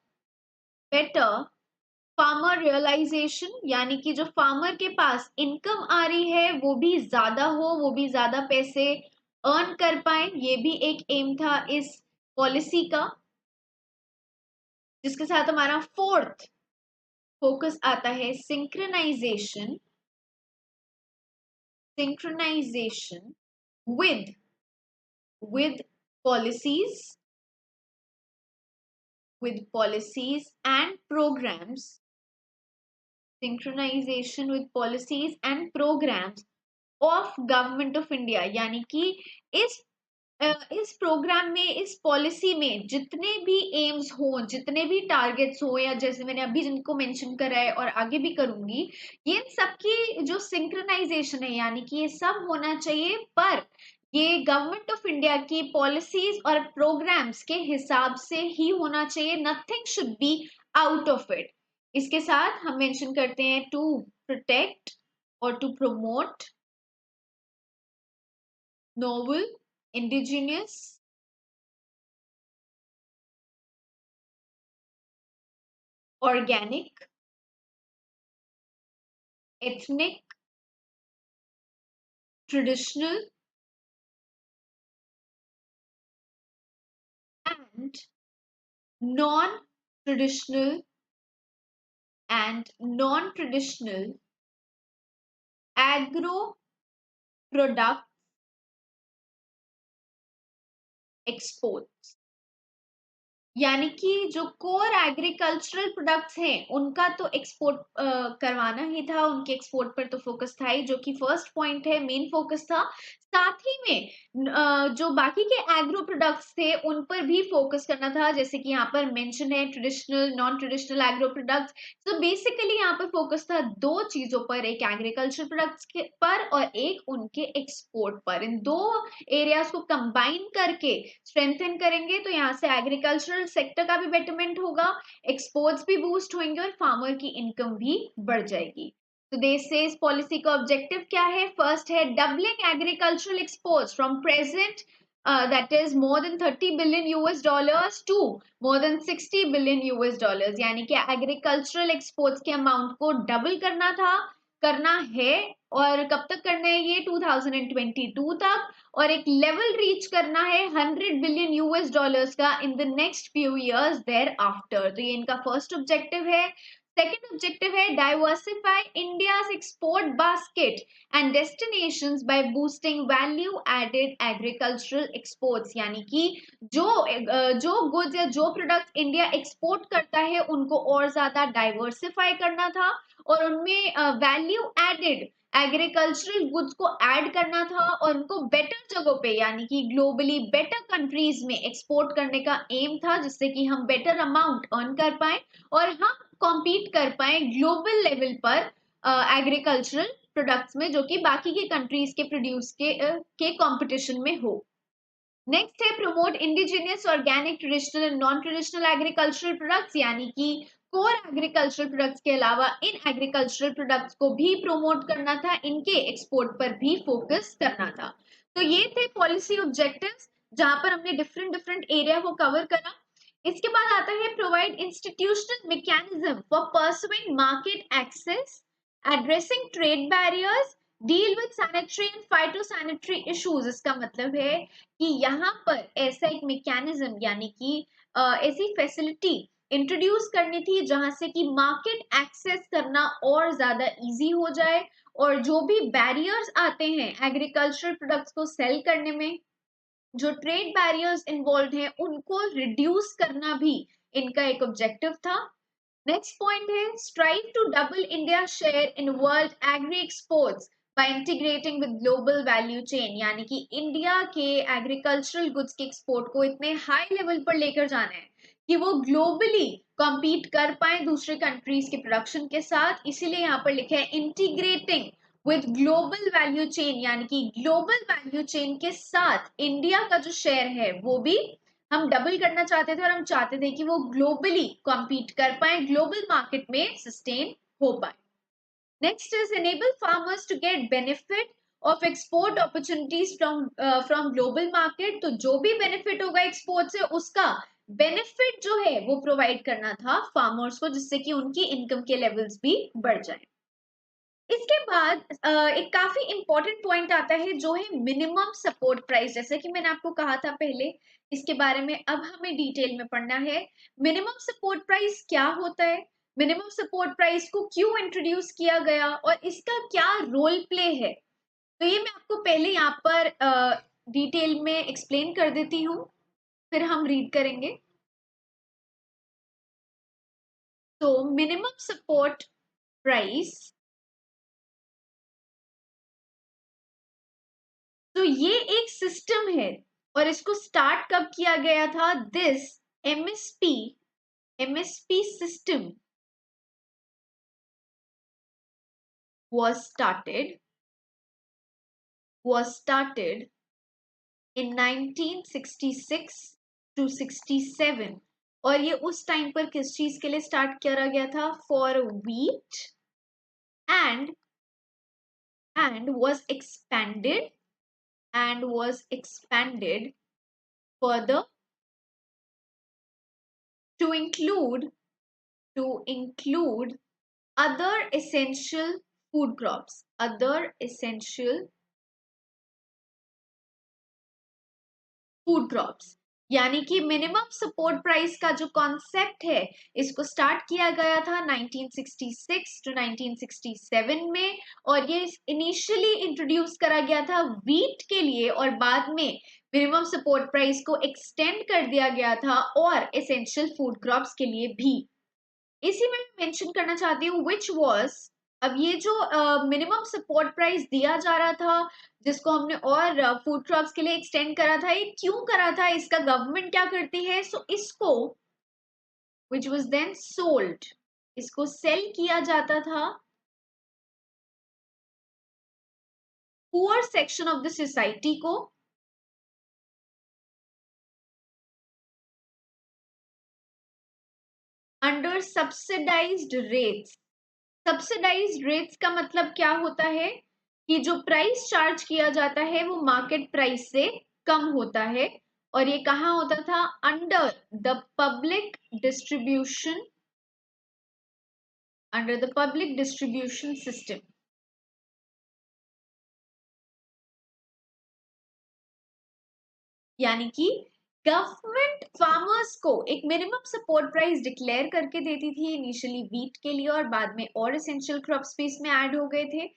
फार्मर रियलाइजेशन, यानी कि जो फार्मर के पास इनकम आ रही है वो भी ज्यादा हो, वो भी ज्यादा पैसे अर्न कर पाए, ये भी एक एम था इस पॉलिसी का। जिसके साथ हमारा फोर्थ फोकस आता है synchronisation with with policies and programs, synchronization with policies and programs of government of India, यानी कि इस प्रोग्राम में, इस पॉलिसी में जितने भी एम्स हो, जितने भी टारगेट्स हो, या जैसे मैंने अभी जिनको मेंशन करा है और आगे भी करूंगी, ये सबकी जो सिंक्रोनाइजेशन है, यानी कि ये सब होना चाहिए, पर ये गवर्नमेंट ऑफ इंडिया की पॉलिसीज और प्रोग्राम्स के हिसाब से ही होना चाहिए, nothing should be out of it. इसके साथ हम मेंशन करते हैं टू प्रोटेक्ट और to promote novel, indigenous, organic, ethnic, traditional, and non-traditional agro product exports, यानी कि जो कोर एग्रीकल्चरल प्रोडक्ट्स हैं उनका तो एक्सपोर्ट करवाना ही था, उनके एक्सपोर्ट पर तो फोकस था ही, जो कि फर्स्ट पॉइंट है, मेन फोकस था। साथ ही में जो बाकी के एग्रो प्रोडक्ट्स थे उन पर भी फोकस करना था, जैसे कि यहाँ पर मेंशन है traditional, non traditional agro products. तो बेसिकली यहाँ पर फोकस था दो चीजों पर, एक एग्रीकल्चर प्रोडक्ट्स पर और एक उनके एक्सपोर्ट पर। इन दो एरियाज को कंबाइन करके स्ट्रेंथन करेंगे तो यहाँ से एग्रीकल्चरल सेक्टर का भी बेटरमेंट होगा, एक्सपोर्ट्स भी बूस्ट होंगे और फार्मर की इनकम भी बढ़ जाएगी। तो देश से इस पॉलिसी का ऑब्जेक्टिव क्या है? फर्स्ट है doubling agricultural exports from present that is more than 30 billion US dollars to more than 60 billion US dollars, यानी कि एग्रीकल्चरल एक्सपोर्ट्स के अमाउंट को डबल करना है। और कब तक करना है? ये 2022 तक, और एक लेवल रीच करना है 100 बिलियन US डॉलर्स का in the next few years thereafter. तो ये इनका फर्स्ट ऑब्जेक्टिव है। सेकेंड ऑब्जेक्टिव है diversify India's export basket and destinations by boosting value added agricultural exports, यानी कि जो गुड्स या जो प्रोडक्ट इंडिया एक्सपोर्ट करता है उनको और ज्यादा डाइवर्सिफाई करना था और उनमें वैल्यू एडेड एग्रीकल्चरल गुड्स को ऐड करना था और उनको बेटर जगहों पे यानी कि ग्लोबली बेटर कंट्रीज में एक्सपोर्ट करने का एम था, जिससे कि हम बेटर अमाउंट अर्न कर पाए और हम कॉम्पीट कर पाए ग्लोबल लेवल पर एग्रीकल्चरल प्रोडक्ट्स में, जो कि बाकी के कंट्रीज के प्रोड्यूस के कंपटीशन में हो। नेक्स्ट है promote indigenous organic traditional and non traditional agricultural products, यानी कि कोर एग्रीकल्चरल प्रोडक्ट्स के अलावा इन एग्रीकल्चरल प्रोडक्ट्स को भी प्रमोट करना था, इनके एक्सपोर्ट पर भी फोकस करना था। तो ये थे पॉलिसी ऑब्जेक्टिव्स जहां पर हमने डिफरेंट डिफरेंट एरिया को कवर करा। इसके बाद आता है provide institutional mechanism for pursuing market access, addressing trade barriers, deal with sanitary and phytosanitary issues. इसका मतलब है कि यहाँ पर ऐसा एक मैकेनिज्म यानी कि ऐसी फैसिलिटी इंट्रोड्यूस करनी थी जहां से कि मार्केट एक्सेस करना और ज्यादा इजी हो जाए और जो भी बैरियर्स आते हैं एग्रीकल्चरल प्रोडक्ट्स को सेल करने में, जो ट्रेड बैरियर्स इन्वॉल्व हैं उनको रिड्यूस करना भी इनका एक ऑब्जेक्टिव था। नेक्स्ट पॉइंट है strive to double India share in world agri exports by integrating with global value chain, यानी कि इंडिया के एग्रीकल्चरल गुड्स के एक्सपोर्ट को इतने हाई लेवल पर लेकर जाना है कि वो ग्लोबली कॉम्पीट कर पाए दूसरे कंट्रीज के प्रोडक्शन के साथ। इसीलिए यहाँ पर लिखा है integrating with global value chain, यानी कि ग्लोबल वैल्यू चेन के साथ इंडिया का जो शेयर है वो भी हम डबल करना चाहते थे और हम चाहते थे कि वो ग्लोबली कॉम्पीट कर पाए, ग्लोबल मार्केट में सस्टेन हो पाए। Next is enable farmers to get benefit of export opportunities from global market. तो जो भी बेनिफिट होगा एक्सपोर्ट से उसका बेनिफिट जो है वो प्रोवाइड करना था फार्मर्स को, जिससे कि उनकी इनकम के लेवल्स भी बढ़ जाए। इसके बाद एक काफी इंपॉर्टेंट पॉइंट आता है जो है मिनिमम सपोर्ट प्राइस। जैसे कि मैंने आपको कहा था पहले, इसके बारे में अब हमें डिटेल में पढ़ना है। मिनिमम सपोर्ट प्राइस क्या होता है, मिनिमम सपोर्ट प्राइस को क्यों इंट्रोड्यूस किया गया और इसका क्या रोल प्ले है, तो ये मैं आपको पहले यहाँ पर डिटेल में एक्सप्लेन कर देती हूँ, फिर हम रीड करेंगे। तो मिनिमम सपोर्ट प्राइस, तो ये एक सिस्टम है और इसको स्टार्ट कब किया गया था। This MSP MSP system was started in 1966 to 67 और ये उस टाइम पर किस चीज के लिए स्टार्ट करा गया था, for wheat and was expanded further to include other essential food crops, यानी कि मिनिमम सपोर्ट प्राइस का जो कॉन्सेप्ट है इसको स्टार्ट किया गया था 1966 टू 1967 में और ये इनिशियली इंट्रोड्यूस करा गया था व्हीट के लिए और बाद में मिनिमम सपोर्ट प्राइस को एक्सटेंड कर दिया गया था और एसेंशियल फूड क्रॉप्स के लिए भी। इसी में मैं मेंशन करना चाहती हूँ विच वॉज, अब ये जो मिनिमम सपोर्ट प्राइस दिया जा रहा था जिसको हमने और फूड क्रॉप्स के लिए एक्सटेंड करा था, ये क्यों करा था, इसका गवर्नमेंट क्या करती है। सो इसको विच वॉज देन सोल्ड, इसको सेल किया जाता था poor section of the society को under subsidized rates. Subsidized rates का मतलब क्या होता है कि जो प्राइस चार्ज किया जाता है वो मार्केट प्राइस से कम होता है और ये कहाँ होता था, under the public distribution system. यानी कि गवर्नमेंट फार्मर्स को एक मिनिमम सपोर्ट प्राइस डिक्लेयर करके देती थी इनिशियली वीट के लिए, और बाद में और एसेंशियल क्रॉप्स भी इसमें ऐड हो गए थे।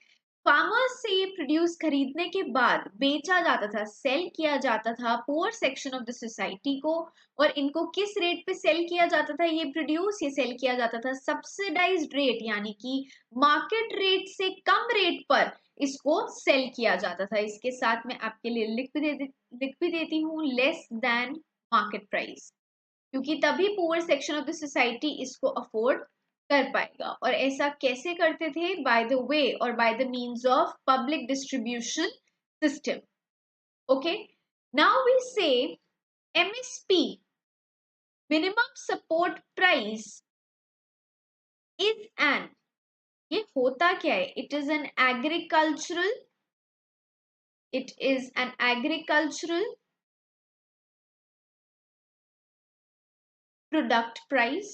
फार्मर्स से ये प्रोड्यूस खरीदने के बाद बेचा जाता था, सेल किया जाता था poor section of the society को। और इनको किस रेट पे सेल किया जाता था ये प्रोड्यूस? ये सेल किया जाता था सब्सिडाइज्ड रेट, यानी कि मार्केट रेट से कम रेट पर इसको सेल किया जाता था। इसके साथ में आपके लिए लिख भी देती हूँ, लेस देन मार्केट प्राइस, क्योंकि तभी poor section of the society इसको अफोर्ड कर पाएगा। और ऐसा कैसे करते थे? बाय द वे और by the means of public distribution system. Okay, now we say MSP, minimum support price, is an, ये होता क्या है? It is an agricultural, it is an agricultural product price,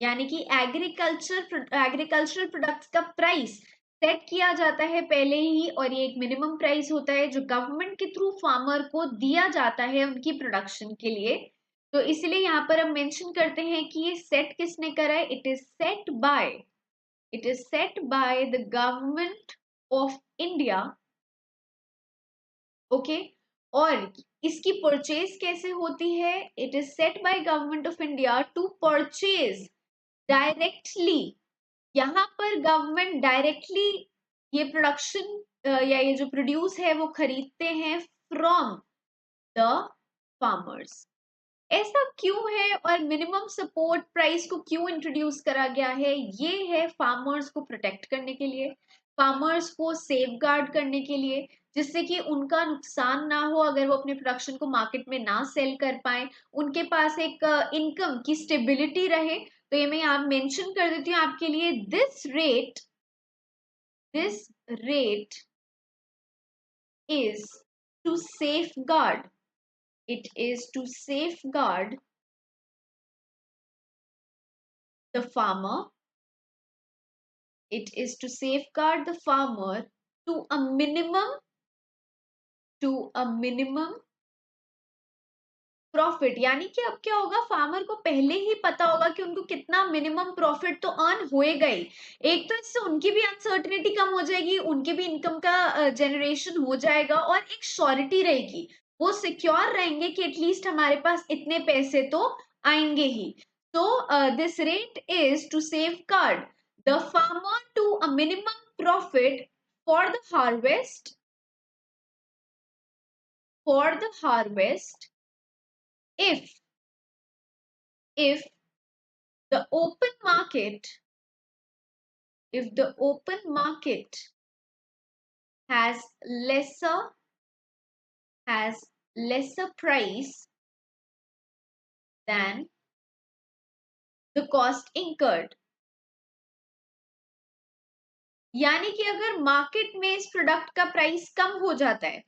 यानी कि एग्रीकल्चरल प्रोडक्ट्स का price set किया जाता है पहले ही, और ये एक मिनिमम प्राइस होता है जो गवर्नमेंट के थ्रू फार्मर को दिया जाता है उनकी प्रोडक्शन के लिए। तो इसलिए यहाँ पर हम मेंशन करते हैं कि ये सेट किसने करा है? It is set by the government of India. Okay, और इसकी परचेज कैसे होती है? It is set by government of India to purchase directly. यहाँ पर गवर्नमेंट डायरेक्टली ये प्रोडक्शन या ये जो प्रोड्यूस है वो खरीदते हैं फ्रॉम द फार्मर्स। ऐसा क्यों है और मिनिमम सपोर्ट प्राइस को क्यों इंट्रोड्यूस करा गया है? ये है फार्मर्स को प्रोटेक्ट करने के लिए, फार्मर्स को सेफ गार्ड करने के लिए, जिससे कि उनका नुकसान ना हो अगर वो अपने प्रोडक्शन को मार्केट में ना सेल कर पाए, उनके पास एक इनकम की स्टेबिलिटी रहे। तो ये मैं यहाँ मेंशन कर देती हूँ आपके लिए, this rate is to safeguard, it is to safeguard the farmer, it is to safeguard the farmer to a minimum profit. यानी कि अब क्या होगा, फार्मर को पहले ही पता होगा कि उनको कितना मिनिमम प्रॉफिट तो अर्न होएगा ही। एक तो इससे उनकी भी अनसर्टेनिटी कम हो जाएगी, उनके भी इनकम का जनरेशन हो जाएगा, और एक श्योरिटी रहेगी, वो सिक्योर रहेंगे कि एटलीस्ट हमारे पास इतने पैसे तो आएंगे ही। तो this rate is to safeguard the farmer to a minimum profit for the harvest, if the open market, if the open market has lesser price than the cost incurred, यानी कि अगर मार्केट में इस प्रोडक्ट का price कम हो जाता है,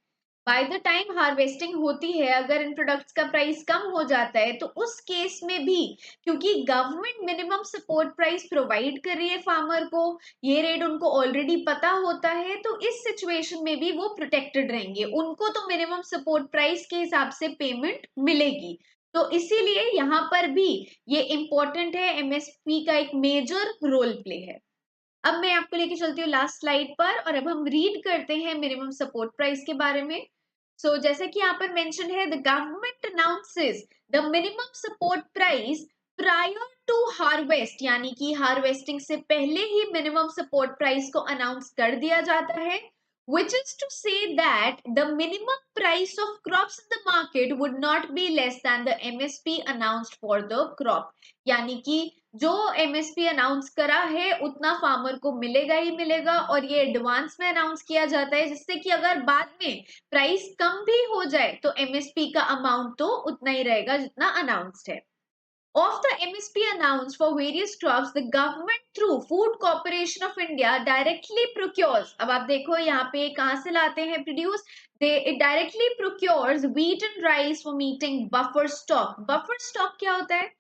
by the time harvesting होती है अगर इन प्रोडक्ट्स का प्राइस कम हो जाता है, तो उस केस में भी क्योंकि government minimum support price provide कर रही है फार्मर को, ये रेट उनको ऑलरेडी पता होता है, तो इस सिचुएशन में भी वो प्रोटेक्टेड रहेंगे, उनको तो मिनिमम सपोर्ट प्राइस के हिसाब से पेमेंट मिलेगी। तो इसीलिए यहाँ पर भी ये इंपॉर्टेंट है, एमएसपी का एक मेजर रोल प्ले है। अब मैं आपको लेके चलती हूँ लास्ट स्लाइड पर, और अब हम रीड करते हैं मिनिमम सपोर्ट प्राइस के बारे में। जैसे कि यहाँ पर मेंशन है, the government announces the minimum support price prior to harvest, यानी कि हार्वेस्टिंग से पहले ही मिनिमम सपोर्ट प्राइस को अनाउंस कर दिया जाता है, which is to say that the minimum price of crops in the market would not be less than the MSP announced for the crop, यानी कि जो एमएसपी अनाउंस करा है उतना फार्मर को मिलेगा ही मिलेगा, और ये एडवांस में अनाउंस किया जाता है, जिससे कि अगर बाद में प्राइस कम भी हो जाए तो एमएसपी का अमाउंट तो उतना ही रहेगा जितना अनाउंस्ड है। Of the MSP announced for various crops, the government through Food Corporation of India directly procures. अब आप देखो यहाँ पे कहाँ से लाते हैं produce, it directly procures wheat and rice for meeting buffer stock. Buffer stock क्या होता है?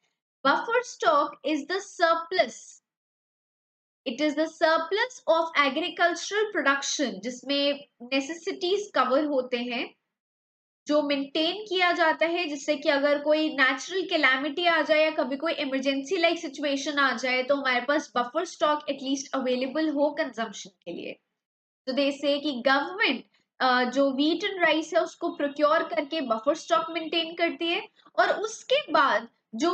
Buffer stock is the surplus it is the surplus of agricultural production, जिसमें नेसेसिटीज कवर होते हैं, जो मेंटेन किया जाता है, जिससे कि अगर कोई नेचुरल कैलामिटी आ जाए या कभी कोई इमरजेंसी लाइक सिचुएशन आ जाए तो हमारे पास बफर स्टॉक एटलीस्ट अवेलेबल हो कंजम्पशन के लिए। तो दे से कि गवर्नमेंट जो व्हीट एंड राइस है उसको प्रोक्योर करके बफर स्टॉक मेंटेन करती है, और उसके बाद जो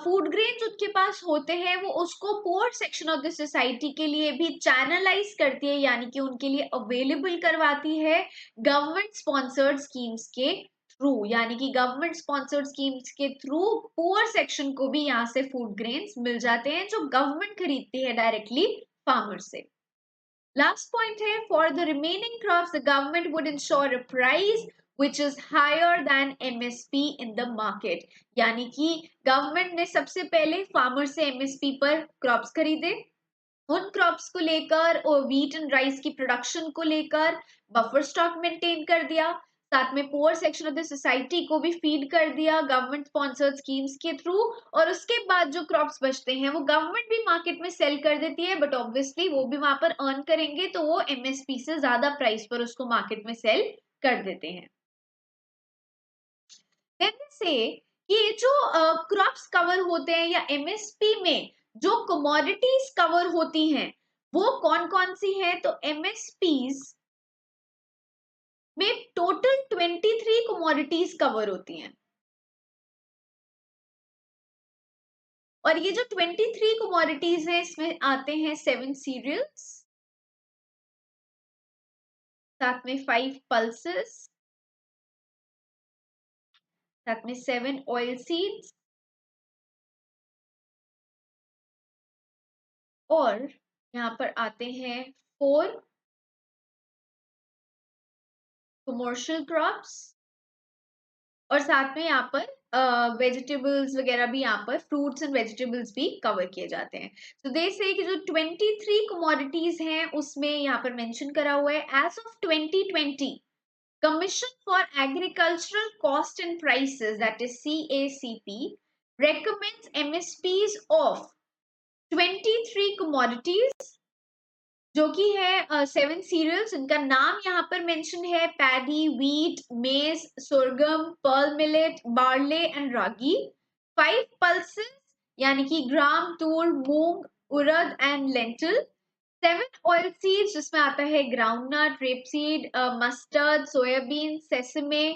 फूड ग्रेन्स उसके पास होते हैं वो उसको poor section of the society के लिए भी चैनलाइज करती है, यानी कि उनके लिए अवेलेबल करवाती है गवर्नमेंट स्पॉन्सर्ड स्कीम्स के थ्रू, यानी कि गवर्नमेंट स्पॉन्सर्ड स्कीम्स के थ्रू पुअर सेक्शन को भी यहाँ से फूड ग्रेन्स मिल जाते हैं जो गवर्नमेंट खरीदती है डायरेक्टली फार्मर से। Last point है, for the remaining crops, the government would ensure a price which is higher than MSP in the market. यानी कि गवर्नमेंट ने सबसे पहले फार्मर से MSP पर क्रॉप्स खरीदे, उन क्रॉप्स को लेकर और व्हीट एंड राइस की प्रोडक्शन को लेकर बफर स्टॉक मेंटेन कर दिया, साथ में poor section of the society को भी फीड कर दिया गवर्नमेंट स्पॉन्सर्ड स्कीम्स के थ्रू, और उसके बाद जो क्रॉप्स बचते हैं वो गवर्नमेंट भी मार्केट में सेल कर देती है, बट ऑब्वियसली वो भी वहां पर अर्न करेंगे तो वो एमएसपी से ज्यादा प्राइस पर उसको मार्केट में सेल कर देते हैं। देन से ये जो क्रॉप्स कवर होते हैं या एमएसपी में जो कमोडिटीज कवर होती हैं वो कौन कौन सी हैं, तो एमएसपीज में टोटल 23 कमोडिटीज कवर होती हैं, और ये जो 23 कमोडिटीज हैं इसमें आते हैं 7 सीरियल्स, साथ में 5 पल्सेस, साथ में 7 ऑयल सीड्स, और यहाँ पर आते हैं 4 कमर्शियल क्रॉप्स, और साथ में यहाँ पर वेजिटेबल्स वगैरह भी, यहाँ पर फ्रूट्स एंड वेजिटेबल्स भी कवर किए जाते हैं। तो दे से कि जो 23 कमोडिटीज हैं उसमें यहाँ पर मेंशन करा हुआ है as of 2020 Commission for Agricultural Cost and Prices, that is CACP, recommends MSPs of 23 commodities, जो कि है 7 सीरियल्स, इनका नाम यहाँ पर मेंशन है paddy, wheat, maize, sorghum, pearl millet, barley and ragi, 5 pulses यानी कि gram, toor, moong, urad and lentil, 7 oil seeds जिसमें आता है groundnut, rapeseed, mustard, soybean, sesame,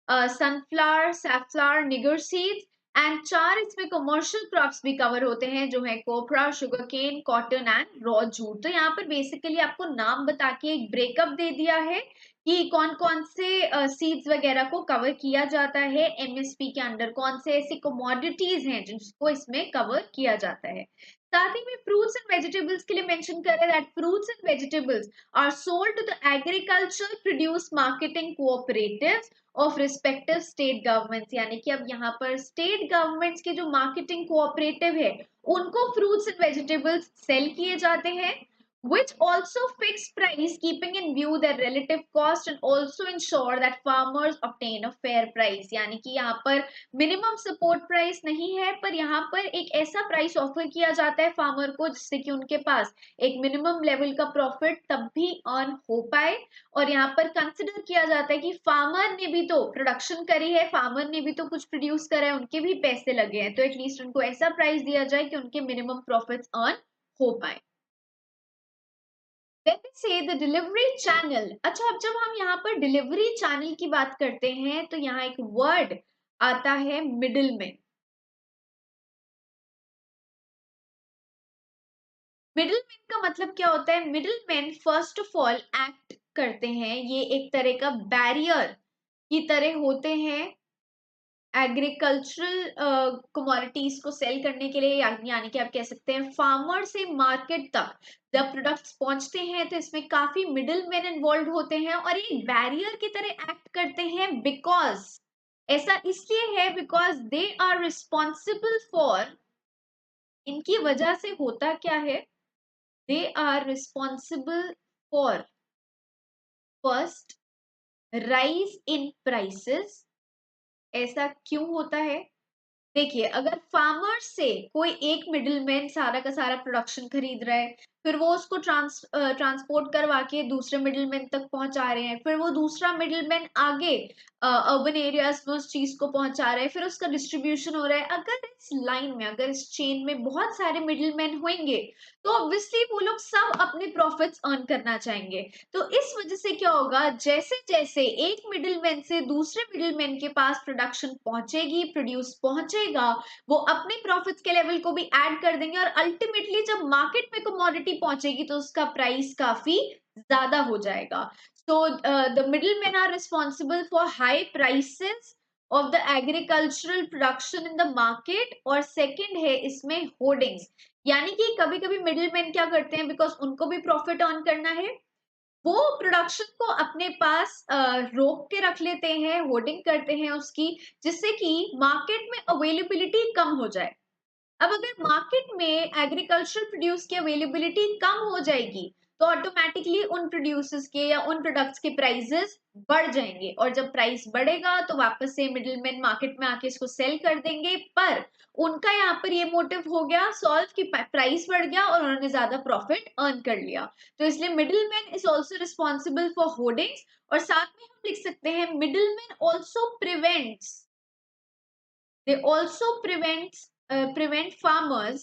sunflower, safflower, niger seeds, and 4 इसमें कमर्शियल क्रॉप्स भी कवर होते हैं जो है copra, sugar cane, cotton and raw jute. तो यहाँ पर बेसिकली आपको नाम बता के एक ब्रेकअप दे दिया है कि कौन कौन से सीड्स वगैरह को कवर किया जाता है एमएसपी के अंडर, कौन से ऐसी कमोडिटीज हैं जिसको इसमें कवर किया जाता है। साथ ही में फ्रूट्स एंड वेजिटेबल्स के लिए मेंशन कर रहे हैं that fruits and vegetables are sold to the agriculture produce marketing cooperatives of respective state governments, यानी कि अब यहाँ पर स्टेट गवर्नमेंट्स के जो मार्केटिंग कोऑपरेटिव है उनको फ्रूट्स एंड वेजिटेबल्स सेल किए जाते हैं, which also fix price keeping in view their relative cost and also ensure that farmers obtain a fair price, यानी कि यहाँ पर मिनिमम सपोर्ट प्राइस नहीं है पर यहाँ पर एक ऐसा प्राइस ऑफर किया जाता है फार्मर को जिससे कि उनके पास एक मिनिमम लेवल का प्रॉफिट तब भी अर्न हो पाए, और यहाँ पर कंसिडर किया जाता है कि फार्मर ने भी तो प्रोडक्शन करी है, फार्मर ने भी तो कुछ प्रोड्यूस करा है, उनके भी पैसे लगे हैं, तो एटलीस्ट उनको ऐसा प्राइस दिया जाए कि उनके मिनिमम प्रॉफिट्स अर्न हो पाए। Let me say the delivery channel. अच्छा, अब जब हम यहाँ पर डिलीवरी चैनल की बात करते हैं तो यहाँ एक वर्ड आता है मिडिल मैन। मिडिल मैन का मतलब क्या होता है? Middle man first of all act करते हैं, ये एक तरह का बैरियर की तरह होते हैं एग्रीकल्चरल कमोडिटीज को सेल करने के लिए, यानी कि आप कह सकते हैं फार्मर से मार्केट तक जब प्रोडक्ट्स पहुंचते हैं तो इसमें काफी मिडिल मैन इन्वॉल्व होते हैं और एक बैरियर की तरह एक्ट करते हैं, बिकॉज ऐसा इसलिए है because they are responsible for, इनकी वजह से होता क्या है, they are responsible for first rise in prices. ऐसा क्यों होता है? देखिए, अगर फार्मर से कोई एक मिडिलमैन सारा का सारा प्रोडक्शन खरीद रहा है फिर वो उसको ट्रांसपोर्ट करवा के दूसरे मिडिलमैन तक पहुंचा रहे हैं, फिर वो दूसरा मिडिलमैन आगे अर्बन एरियाज में उस चीज को पहुंचा रहे हैं, फिर उसका डिस्ट्रीब्यूशन हो रहा है। अगर इस लाइन में, अगर इस चेन में बहुत सारे मिडिलमैन होंगे तो ऑब्वियसली वो लोग सब अपने प्रॉफिट्स अर्न करना चाहेंगे। तो इस वजह से क्या होगा, जैसे जैसे एक मिडिलमैन से दूसरे मिडिलमैन के पास प्रोडक्शन पहुंचेगी, प्रोड्यूस पहुंचेगा, वो अपने प्रॉफिट्स के लेवल को भी ऐड कर देंगे और अल्टीमेटली जब मार्केट में कमोडिटी पहुंचेगी तो उसका प्राइस काफी ज्यादा हो जाएगा। So the middlemen are responsible for high prices of the agricultural production in the market। और सेकंड है इसमें होर्डिंग्स, यानी कि कभी कभी मिडिलमैन क्या करते हैं, बिकॉज उनको भी प्रॉफिट अर्न करना है, वो प्रोडक्शन को अपने पास रोक के रख लेते हैं, होर्डिंग करते हैं उसकी, जिससे कि मार्केट में अवेलेबिलिटी कम हो जाए। अब अगर मार्केट में एग्रीकल्चरल प्रोड्यूस की अवेलेबिलिटी कम हो जाएगी तो ऑटोमेटिकली उन प्रोड्यूसर्स के या उन प्रोडक्ट्स के प्राइसेस बढ़ जाएंगे, और जब प्राइस बढ़ेगा तो वापस से मिडिलमैन मार्केट में आके इसको सेल कर देंगे। पर उनका यहाँ पर ये मोटिव हो गया सॉल्व की प्राइस बढ़ गया और उन्होंने ज्यादा प्रॉफिट अर्न कर लिया। तो इसलिए middleman is also responsible for hoardings. और साथ में हम लिख सकते हैं middleman also prevents, they also prevent farmers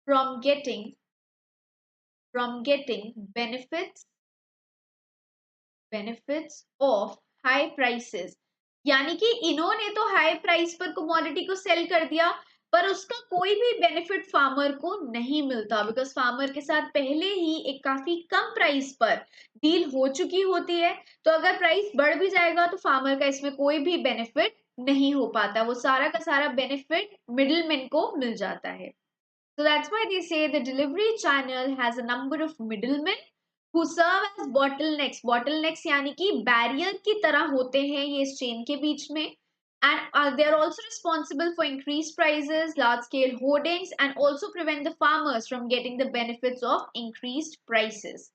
from getting benefits of high prices। यानी कि इन्होंने तो हाई प्राइस पर कमोडिटी को सेल कर दिया पर उसका कोई भी बेनिफिट फार्मर को नहीं मिलता, बिकॉज फार्मर के साथ पहले ही एक काफी कम प्राइस पर डील हो चुकी होती है। तो अगर प्राइस बढ़ भी जाएगा तो फार्मर का इसमें कोई भी बेनिफिट नहीं हो पाता, वो सारा का सारा बेनिफिट मिडिलमैन को मिल जाता है। So that's why they say the delivery channel has a number of middlemen who serve as bottlenecks। bottlenecks यानी कि बैरियर की तरह होते हैं ये इस चेन के बीच में। And they are also responsible for increased prices, large scale hoardings, and also prevent the farmers from getting the benefits of increased prices।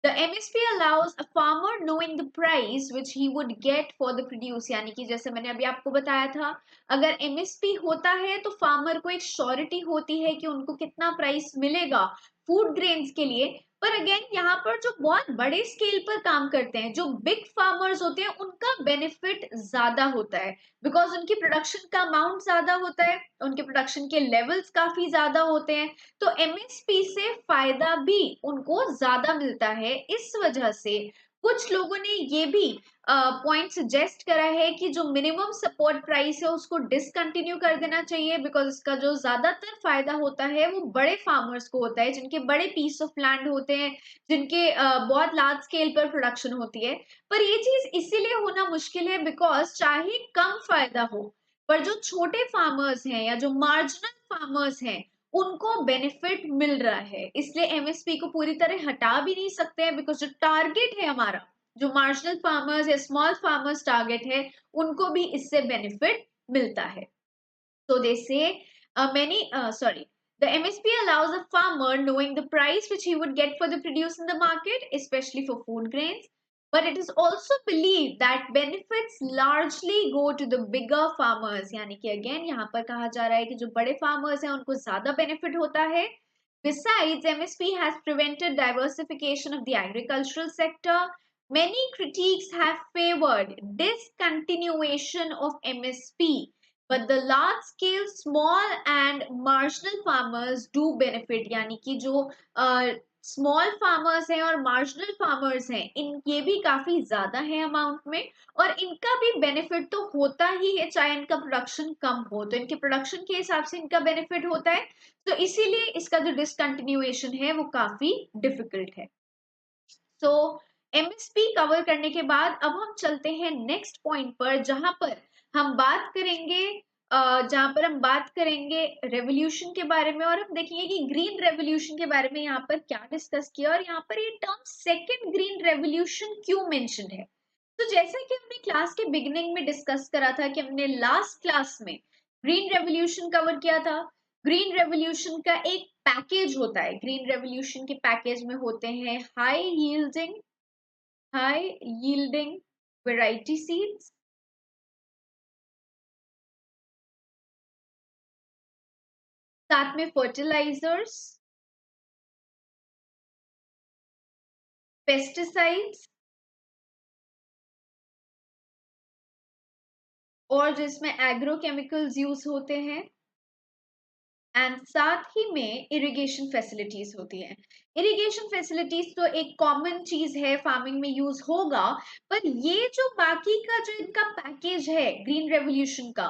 The MSP allows a farmer knowing the price which he would get for the produce। यानी कि जैसे मैंने अभी आपको बताया था, अगर MSP होता है तो फार्मर को एक श्योरिटी होती है कि उनको कितना प्राइस मिलेगा फूड ग्रेन्स के लिए। पर अगेन यहाँ पर जो बहुत बड़े स्केल पर काम करते हैं, जो बिग फार्मर्स होते हैं, उनका बेनिफिट ज्यादा होता है बिकॉज उनकी प्रोडक्शन का अमाउंट ज्यादा होता है, उनके प्रोडक्शन के लेवल्स काफी ज्यादा होते हैं, तो एमएसपी से फायदा भी उनको ज्यादा मिलता है। इस वजह से कुछ लोगों ने ये भी पॉइंट सजेस्ट करा है कि जो मिनिमम सपोर्ट प्राइस है उसको डिसकंटिन्यू कर देना चाहिए, बिकॉज इसका जो ज्यादातर फायदा होता है वो बड़े फार्मर्स को होता है, जिनके बड़े पीस ऑफ लैंड होते हैं, जिनके बहुत लार्ज स्केल पर प्रोडक्शन होती है। पर ये चीज इसीलिए होना मुश्किल है बिकॉज चाहे कम फायदा हो पर जो छोटे फार्मर्स हैं या जो मार्जिनल फार्मर्स हैं उनको बेनिफिट मिल रहा है, इसलिए एमएसपी को पूरी तरह हटा भी नहीं सकते हैं, बिकॉज जो टारगेट है हमारा, जो मार्जिनल फार्मर्स या स्मॉल फार्मर्स टारगेट है, उनको भी इससे बेनिफिट मिलता है। So they say the MSP allows a farmer knowing the price which he would get for the produce in the market, especially for food grains. But it is also believed that benefits largely go to the bigger farmers। यानी कि again यहाँ पर कहा जा रहा है कि जो बड़े farmers हैं उनको ज्यादा benefit होता है। Besides, MSP has prevented diversification of the agricultural sector। Many critiques have favored discontinuation of MSP, but the large scale small and marginal farmers do benefit। यानी कि जो स्मॉल फार्मर्स हैं और मार्जिनल फार्मर्स हैं, इन ये भी काफी ज्यादा है अमाउंट में, और इनका भी बेनिफिट तो होता ही है, चाहे इनका प्रोडक्शन कम हो तो इनके प्रोडक्शन के हिसाब से इनका बेनिफिट होता है। तो इसीलिए इसका जो डिसकंटिन्यूएशन है वो काफी डिफिकल्ट है। सो एमएसपी कवर करने के बाद अब हम चलते हैं नेक्स्ट पॉइंट पर, जहां पर हम बात करेंगे रेवोल्यूशन के बारे में, और हम देखेंगे कि ग्रीन रेवोल्यूशन के बारे में यहाँ पर क्या डिस्कस किया और यहाँ पर ये टर्म सेकेंड ग्रीन रेवोल्यूशन क्यों मेंशन है। तो जैसा कि हमने क्लास के बिगिनिंग में डिस्कस करा था कि हमने लास्ट क्लास में ग्रीन रेवोल्यूशन कवर किया था। ग्रीन रेवोल्यूशन का एक पैकेज होता है, ग्रीन रेवोल्यूशन के पैकेज में होते हैं हाई यील्डिंग वैरायटी सीड्स, साथ में फर्टिलाइजर्स, पेस्टिसाइड्स, और जिसमें एग्रोकेमिकल्स यूज होते हैं, एंड साथ ही में इरिगेशन फैसिलिटीज होती हैं। इरिगेशन फैसिलिटीज तो एक कॉमन चीज है, फार्मिंग में यूज होगा, पर ये जो बाकी का जो इनका पैकेज है ग्रीन रेवोल्यूशन का,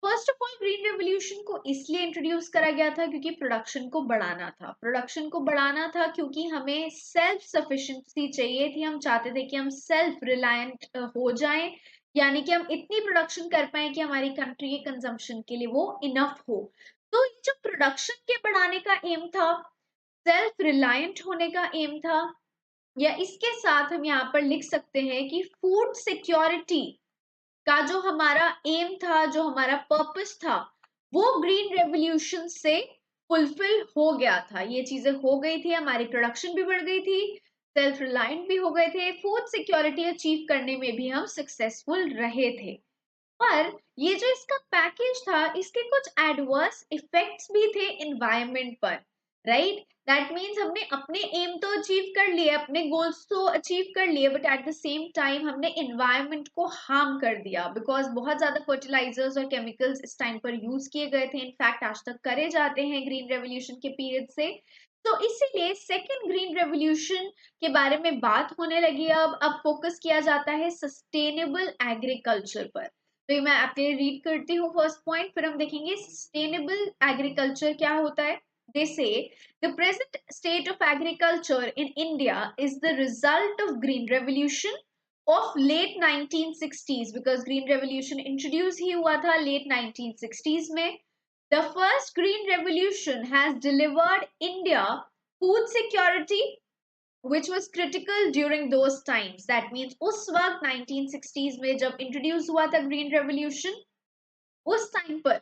first of all green revolution को इसलिए इंट्रोड्यूस करा गया था क्योंकि प्रोडक्शन को बढ़ाना था, प्रोडक्शन को बढ़ाना था क्योंकि हमें सेल्फ सफिशिएंसी चाहिए थी, हम चाहते थे कि हम सेल्फ रिलायंट हो जाएं, यानी कि हम इतनी प्रोडक्शन कर पाए कि हमारी कंट्री के कंजम्पशन के लिए वो इनफ हो। तो ये जो प्रोडक्शन के बढ़ाने का एम था, सेल्फ रिलायंट होने का एम था, या इसके साथ हम यहाँ पर लिख सकते हैं कि फूड सिक्योरिटी का जो हमारा एम था, जो हमारा पर्पस था, वो ग्रीन रेवोल्यूशन से फुलफिल हो गया था। ये चीजें हो गई थी, हमारी प्रोडक्शन भी बढ़ गई थी, सेल्फ रिलायंट भी हो गए थे, फूड सिक्योरिटी अचीव करने में भी हम सक्सेसफुल रहे थे। पर ये जो इसका पैकेज था, इसके कुछ एडवर्स इफेक्ट्स भी थे एनवायरनमेंट पर, राइट? दैट मीन्स हमने अपने एम तो अचीव कर लिए, अपने गोल्स तो अचीव कर लिए, but at the same time हमने एनवायरनमेंट को हार्म कर दिया, बिकॉज बहुत ज्यादा फर्टिलाइजर्स और केमिकल्स इस टाइम पर यूज किए गए थे, इनफैक्ट आज तक करे जाते हैं ग्रीन रेवोल्यूशन के पीरियड से। तो इसीलिए सेकेंड ग्रीन रेवोल्यूशन के बारे में बात होने लगी। अब फोकस किया जाता है सस्टेनेबल एग्रीकल्चर पर। तो ये मैं आपके लिए रीड करती हूँ फर्स्ट पॉइंट, फिर हम देखेंगे सस्टेनेबल एग्रीकल्चर क्या होता है। They say the present state of agriculture in India is the result of green revolution of late 1960s, because green revolution introduce ही हुआ था लेट 1960s में। The first green revolution has delivered India food security which was critical during those times. That means उस वक्त 1960s में जब introduce हुआ था ग्रीन रेवोल्यूशन, उस टाइम पर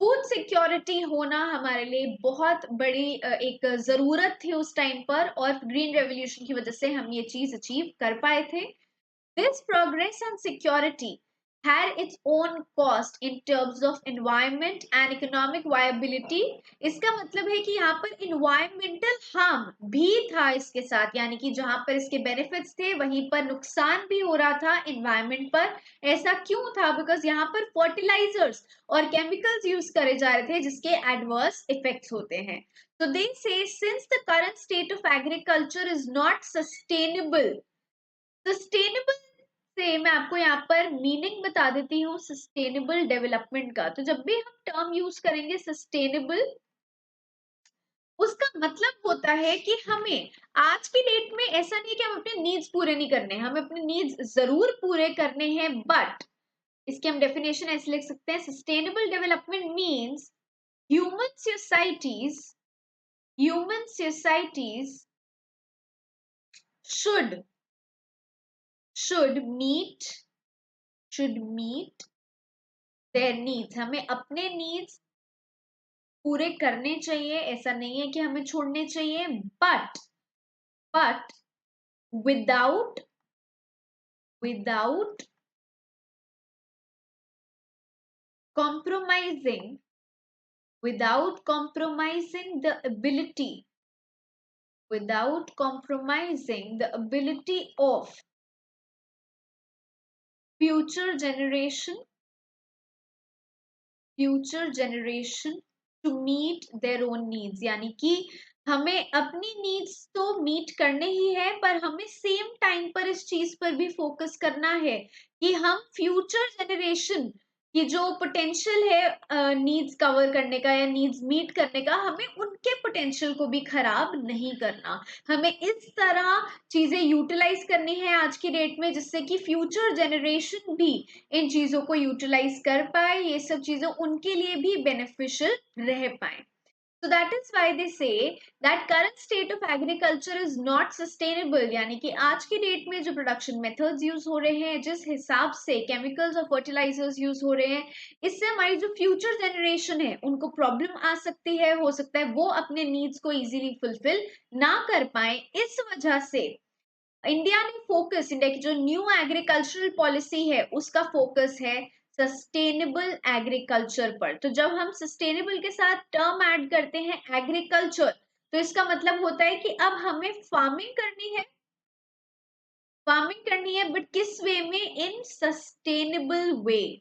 फूड सिक्योरिटी होना हमारे लिए बहुत बड़ी एक जरूरत थी उस टाइम पर, और ग्रीन रेवोल्यूशन की वजह से हम ये चीज अचीव कर पाए थे। This progress and security had its own cost in terms of environment and economic viability. इसका मतलब है कि यहाँ पर environmental harm भी था इसके साथ, यानी कि जहां पर इसके benefits थे वहीं पर नुकसान भी हो रहा था environment पर। ऐसा क्यों था? बिकॉज यहाँ पर fertilizers और chemicals यूज करे जा रहे थे जिसके adverse effects होते हैं। So they say since the current state of agriculture is not sustainable, sustainable से मैं आपको यहाँ पर मीनिंग बता देती हूँ सस्टेनेबल डेवलपमेंट का। तो जब भी हम टर्म यूज करेंगे सस्टेनेबल, उसका मतलब होता है कि हमें आज की डेट में ऐसा नहीं है कि हम अपने नीड्स पूरे नहीं करने, हमें अपने नीड्स जरूर पूरे करने हैं, बट इसकी हम डेफिनेशन ऐसे लिख सकते हैं, sustainable development means human societies should should meet their needs। हमें अपने needs पूरे करने चाहिए, ऐसा नहीं है कि हमें छोड़ने चाहिए, but without compromising the ability of future generation to meet their own needs। यानी कि हमें अपनी नीड्स तो मीट करने ही है, पर हमें सेम टाइम पर इस चीज पर भी फोकस करना है कि हम फ्यूचर जनरेशन की जो पोटेंशियल है नीड्स कवर करने का या नीड्स मीट करने का, हमें उनके पोटेंशियल को भी खराब नहीं करना। हमें इस तरह चीजें यूटिलाइज करनी है आज की डेट में जिससे कि फ्यूचर जनरेशन भी इन चीजों को यूटिलाइज कर पाए, ये सब चीजें उनके लिए भी बेनिफिशियल रह पाए। So that is why they say that current state of agriculture is not sustainable। यानी कि आज की डेट में जो प्रोडक्शन मेथड्स यूज हो रहे हैं, जिस हिसाब से केमिकल्स और फर्टिलाइजर्स यूज हो रहे हैं, इससे हमारी जो फ्यूचर जनरेशन है उनको प्रॉब्लम आ सकती है, हो सकता है वो अपने नीड्स को इजीली फुलफिल ना कर पाए। इस वजह से इंडिया की जो न्यू एग्रीकल्चरल पॉलिसी है उसका फोकस है सस्टेनेबल एग्रीकल्चर पर। तो जब हम सस्टेनेबल के साथ टर्म ऐड करते हैं एग्रीकल्चर, तो इसका मतलब होता है कि अब हमें फार्मिंग करनी है, बट किस वे में? In sustainable way,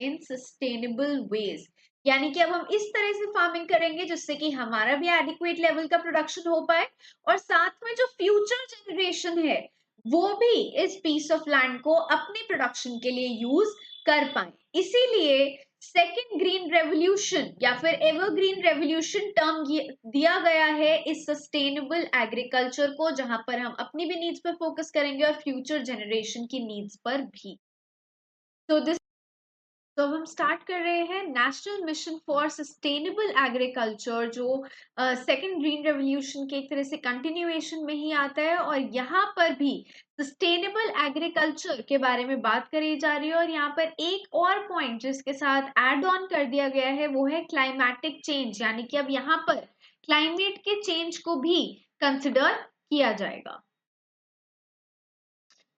in sustainable ways. यानी कि अब हम इस तरह से फार्मिंग करेंगे जिससे कि हमारा भी एडिक्वेट लेवल का प्रोडक्शन हो पाए और साथ में जो फ्यूचर जनरेशन है वो भी इस पीस ऑफ लैंड को अपने प्रोडक्शन के लिए यूज कर पाए। इसीलिए सेकेंड ग्रीन रेवोल्यूशन या फिर एवरग्रीन रेवोल्यूशन टर्म दिया गया है इस सस्टेनेबल एग्रीकल्चर को, जहां पर हम अपनी भी नीड्स पर फोकस करेंगे और फ्यूचर जनरेशन की नीड्स पर भी। तो दिस तो अब हम स्टार्ट कर रहे हैं national mission for sustainable agriculture, जो सेकेंड ग्रीन रेवोल्यूशन के एक तरह से कंटिन्यूएशन में ही आता है और यहाँ पर भी सस्टेनेबल एग्रीकल्चर के बारे में बात करी जा रही है। और यहाँ पर एक और पॉइंट जिसके साथ एड ऑन कर दिया गया है वो है क्लाइमेटिक चेंज, यानी कि अब यहाँ पर क्लाइमेट के चेंज को भी कंसिडर किया जाएगा।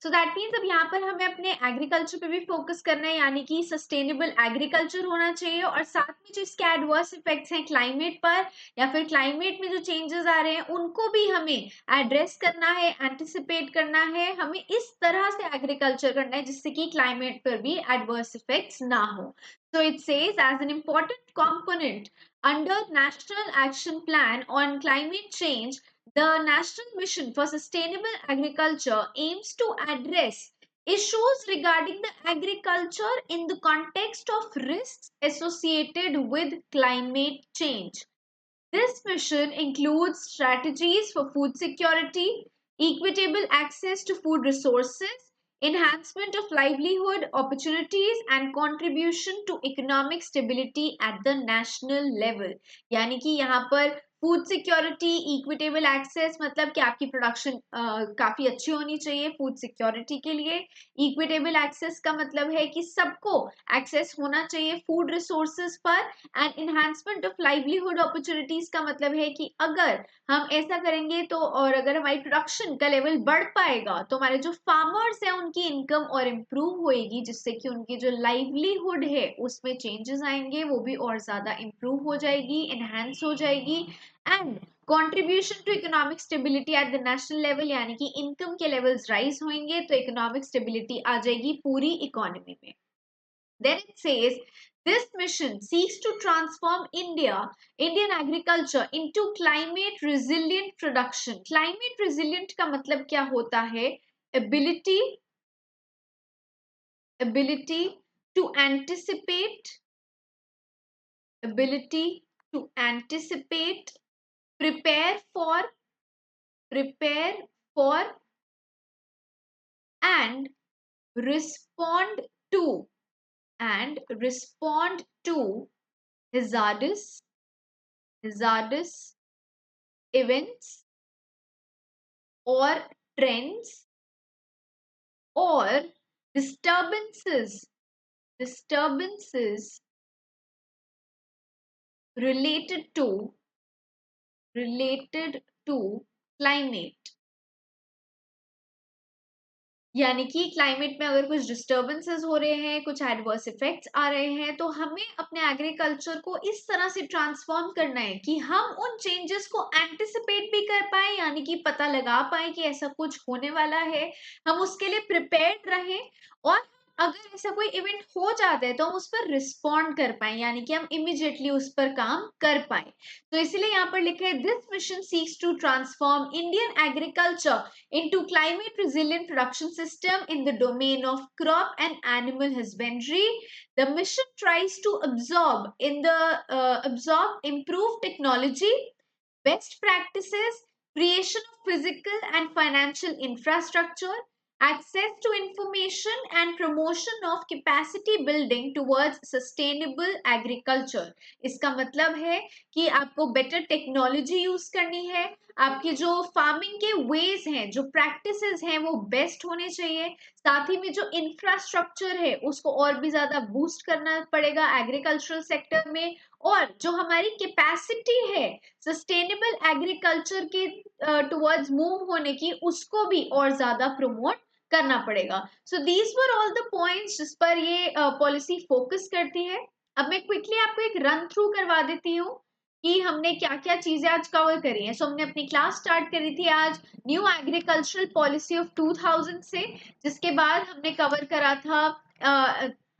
सो दैट मीन्स अब यहाँ पर हमें अपने एग्रीकल्चर पे भी फोकस करना है, यानी कि सस्टेनेबल एग्रीकल्चर होना चाहिए और साथ में जो इसके एडवर्स इफेक्ट्स हैं क्लाइमेट पर या फिर क्लाइमेट में जो चेंजेस आ रहे हैं उनको भी हमें एड्रेस करना है, एंटिसिपेट करना है। हमें इस तरह से एग्रीकल्चर करना है जिससे कि क्लाइमेट पर भी एडवर्स इफेक्ट्स ना हो। So it says as an important component under National Action Plan on Climate Change, the National Mission for Sustainable Agriculture aims to address issues regarding the agriculture in the context of risks associated with climate change. This mission includes strategies for food security, equitable access to food resources, enhancement of livelihood opportunities and contribution to economic stability at the national level। यानी कि यहाँ पर food security, equitable access मतलब कि आपकी production काफी अच्छी होनी चाहिए फूड सिक्योरिटी के लिए। इक्विटेबल एक्सेस का मतलब है कि सबको एक्सेस होना चाहिए फूड रिसोर्सेज पर। And enhancement of livelihood opportunities का मतलब है कि अगर हम ऐसा करेंगे तो और अगर हमारी प्रोडक्शन का लेवल बढ़ पाएगा तो हमारे जो फार्मर्स हैं उनकी इनकम और इम्प्रूव होएगी, जिससे कि उनकी जो लाइवलीहुड है उसमें चेंजेस आएंगे, वो भी और ज्यादा इम्प्रूव हो जाएगी, एनहांस हो जाएगी। And contribution to economic stability at the national level, यानी कि इनकम के लेवल्स राइज होंगे तो इकोनॉमिक स्टेबिलिटी आ जाएगी पूरी इकोनॉमी में। Then it says this mission seeks to transform Indian agriculture into climate resilient production। Climate resilient का मतलब क्या होता है? Ability to anticipate, prepare for and respond to hazardous events or trends or disturbances related to climate। यानी कि climate में अगर कुछ डिस्टर्बेंसेस हो रहे हैं, कुछ एडवर्स इफेक्ट्स आ रहे हैं, तो हमें अपने एग्रीकल्चर को इस तरह से ट्रांसफॉर्म करना है कि हम उन चेंजेस को एंटिसिपेट भी कर पाए, यानी कि पता लगा पाए कि ऐसा कुछ होने वाला है, हम उसके लिए प्रिपेयर्ड रहें और अगर ऐसा कोई इवेंट हो जाता है तो हम उस पर रिस्पॉन्ड कर पाए, यानी कि हम इमिडिएटली उस पर काम कर पाए। तो इसलिए यहाँ पर लिखा है this mission seeks to transform Indian agriculture into climate resilient production system in the domain of crop and animal husbandry। The mission tries to absorb improved technology, best practices, creation of physical and financial infrastructure, access to information and promotion of capacity building towards sustainable agriculture। इसका मतलब है कि आपको better technology use करनी है, आपकी जो farming के वेज हैं, जो प्रैक्टिसेस हैं वो बेस्ट होने चाहिए, साथ ही में जो इंफ्रास्ट्रक्चर है उसको और भी ज्यादा बूस्ट करना पड़ेगा एग्रीकल्चरल सेक्टर में, और जो हमारी कैपेसिटी है सस्टेनेबल एग्रीकल्चर के टुवर्ड्स मूव होने की उसको भी और ज्यादा प्रमोट करना पड़ेगा। So these were all the points जिस पर ये पॉलिसी फोकस करती है। अब मैं क्विकली आपको एक रन थ्रू करवा देती हूँ कि हमने क्या क्या चीजें आज कवर करी हैं। सो हमने अपनी क्लास स्टार्ट करी थी आज न्यू एग्रीकल्चरल पॉलिसी ऑफ 2000 से, जिसके बाद हमने कवर करा था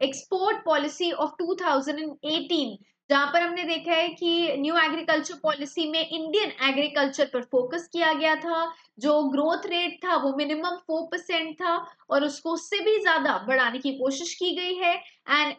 एक्सपोर्ट पॉलिसी ऑफ 2018, जहां पर हमने देखा है कि न्यू एग्रीकल्चर पॉलिसी में इंडियन एग्रीकल्चर पर फोकस किया गया था। जो ग्रोथ रेट था वो मिनिमम 4% था और उसको उससे भी ज्यादा बढ़ाने की कोशिश की गई है। एंड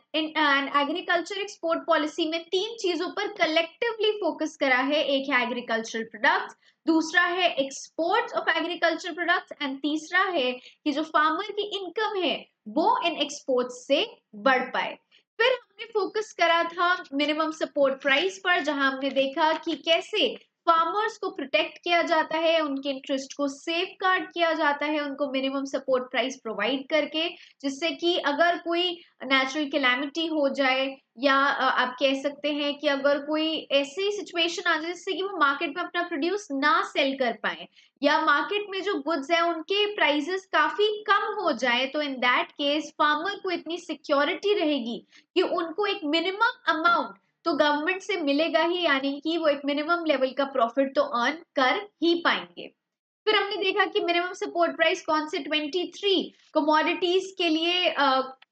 एग्रीकल्चर एक्सपोर्ट पॉलिसी में तीन चीजों पर कलेक्टिवली फोकस करा है। एक है एग्रीकल्चरल प्रोडक्ट्स, दूसरा है exports of agriculture products, and तीसरा है कि जो फार्मर की इनकम है वो इन एक्सपोर्ट्स से बढ़ पाए। फिर हमने फोकस करा था मिनिमम सपोर्ट प्राइस पर, जहां हमने देखा कि कैसे फार्मर्स को प्रोटेक्ट किया जाता है, उनके इंटरेस्ट को सेफ गार्ड किया जाता है, उनको मिनिमम सपोर्ट प्राइस प्रोवाइड करके, जिससे कि अगर कोई नेचुरल कैलामिटी हो जाए या आप कह सकते हैं कि अगर कोई ऐसी सिचुएशन आ जाए जिससे कि वो मार्केट में अपना प्रोड्यूस ना सेल कर पाए या मार्केट में जो गुड्स है उनके प्राइसेस काफी कम हो जाए, तो इन दैट केस फार्मर को इतनी सिक्योरिटी रहेगी कि उनको एक मिनिमम अमाउंट तो गवर्नमेंट से मिलेगा ही, यानी कि वो एक मिनिमम लेवल का प्रॉफिट तो अर्न कर ही पाएंगे। फिर हमने देखा कि मिनिमम सपोर्ट प्राइस कौन से 23 कमोडिटीज के लिए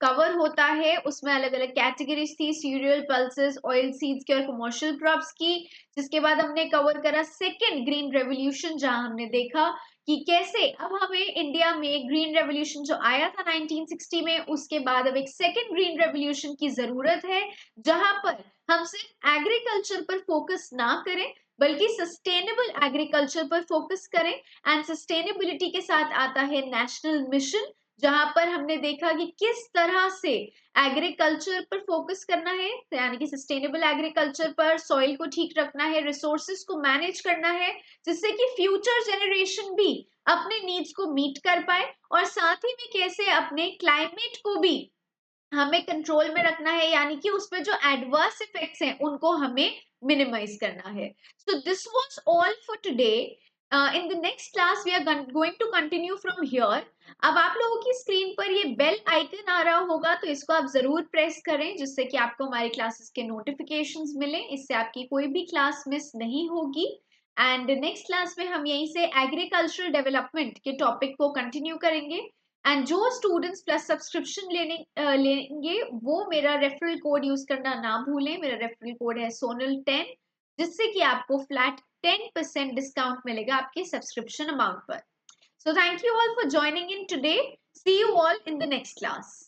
कवर होता है। उसमें अलग अलग कैटेगरीज थी, सीरियल, पल्सेस, ऑयल सीड्स की और कमर्शियल क्रॉप्स की। जिसके बाद हमने कवर करा सेकेंड ग्रीन रेवोल्यूशन, जहां हमने देखा कि कैसे अब हमें इंडिया में ग्रीन रेवोल्यूशन जो आया था 1960 में, उसके बाद अब एक सेकेंड ग्रीन रेवोल्यूशन की जरूरत है, जहां पर हम सिर्फ एग्रीकल्चर पर फोकस ना करें बल्कि सस्टेनेबल एग्रीकल्चर पर फोकस करें। एंड सस्टेनेबिलिटी के साथ आता है नेशनल मिशन, जहां पर हमने देखा कि किस तरह से एग्रीकल्चर पर फोकस करना है, यानी कि सस्टेनेबल एग्रीकल्चर पर, सॉइल को ठीक रखना है, रिसोर्सेज को मैनेज करना है, जिससे कि फ्यूचर जेनरेशन भी अपने नीड्स को मीट कर पाए, और साथ ही में कैसे अपने क्लाइमेट को भी हमें कंट्रोल में रखना है, यानी कि उस पर जो एडवर्स इफेक्ट्स हैं उनको हमें मिनिमाइज करना है। So this was all for today. In the next class we are going to continue from here. अब आप लोगों की स्क्रीन पर ये बेल आइकन आ रहा होगा, तो इसको आप जरूर प्रेस करें जिससे कि आपको हमारी क्लासेस के नोटिफिकेशंस मिले, इससे आपकी कोई भी क्लास मिस नहीं होगी। एंड नेक्स्ट क्लास में हम यहीं से एग्रीकल्चरल डेवलपमेंट के टॉपिक को कंटिन्यू करेंगे। एंड जो स्टूडेंट्स प्लस सब्सक्रिप्शन लेंगे वो मेरा रेफरल कोड यूज करना ना भूलें। मेरा रेफरल कोड है सोनल10, जिससे कि आपको फ्लैट 10% डिस्काउंट मिलेगा आपके सब्सक्रिप्शन अमाउंट पर। So thank you all for joining in today. See you all in the next class.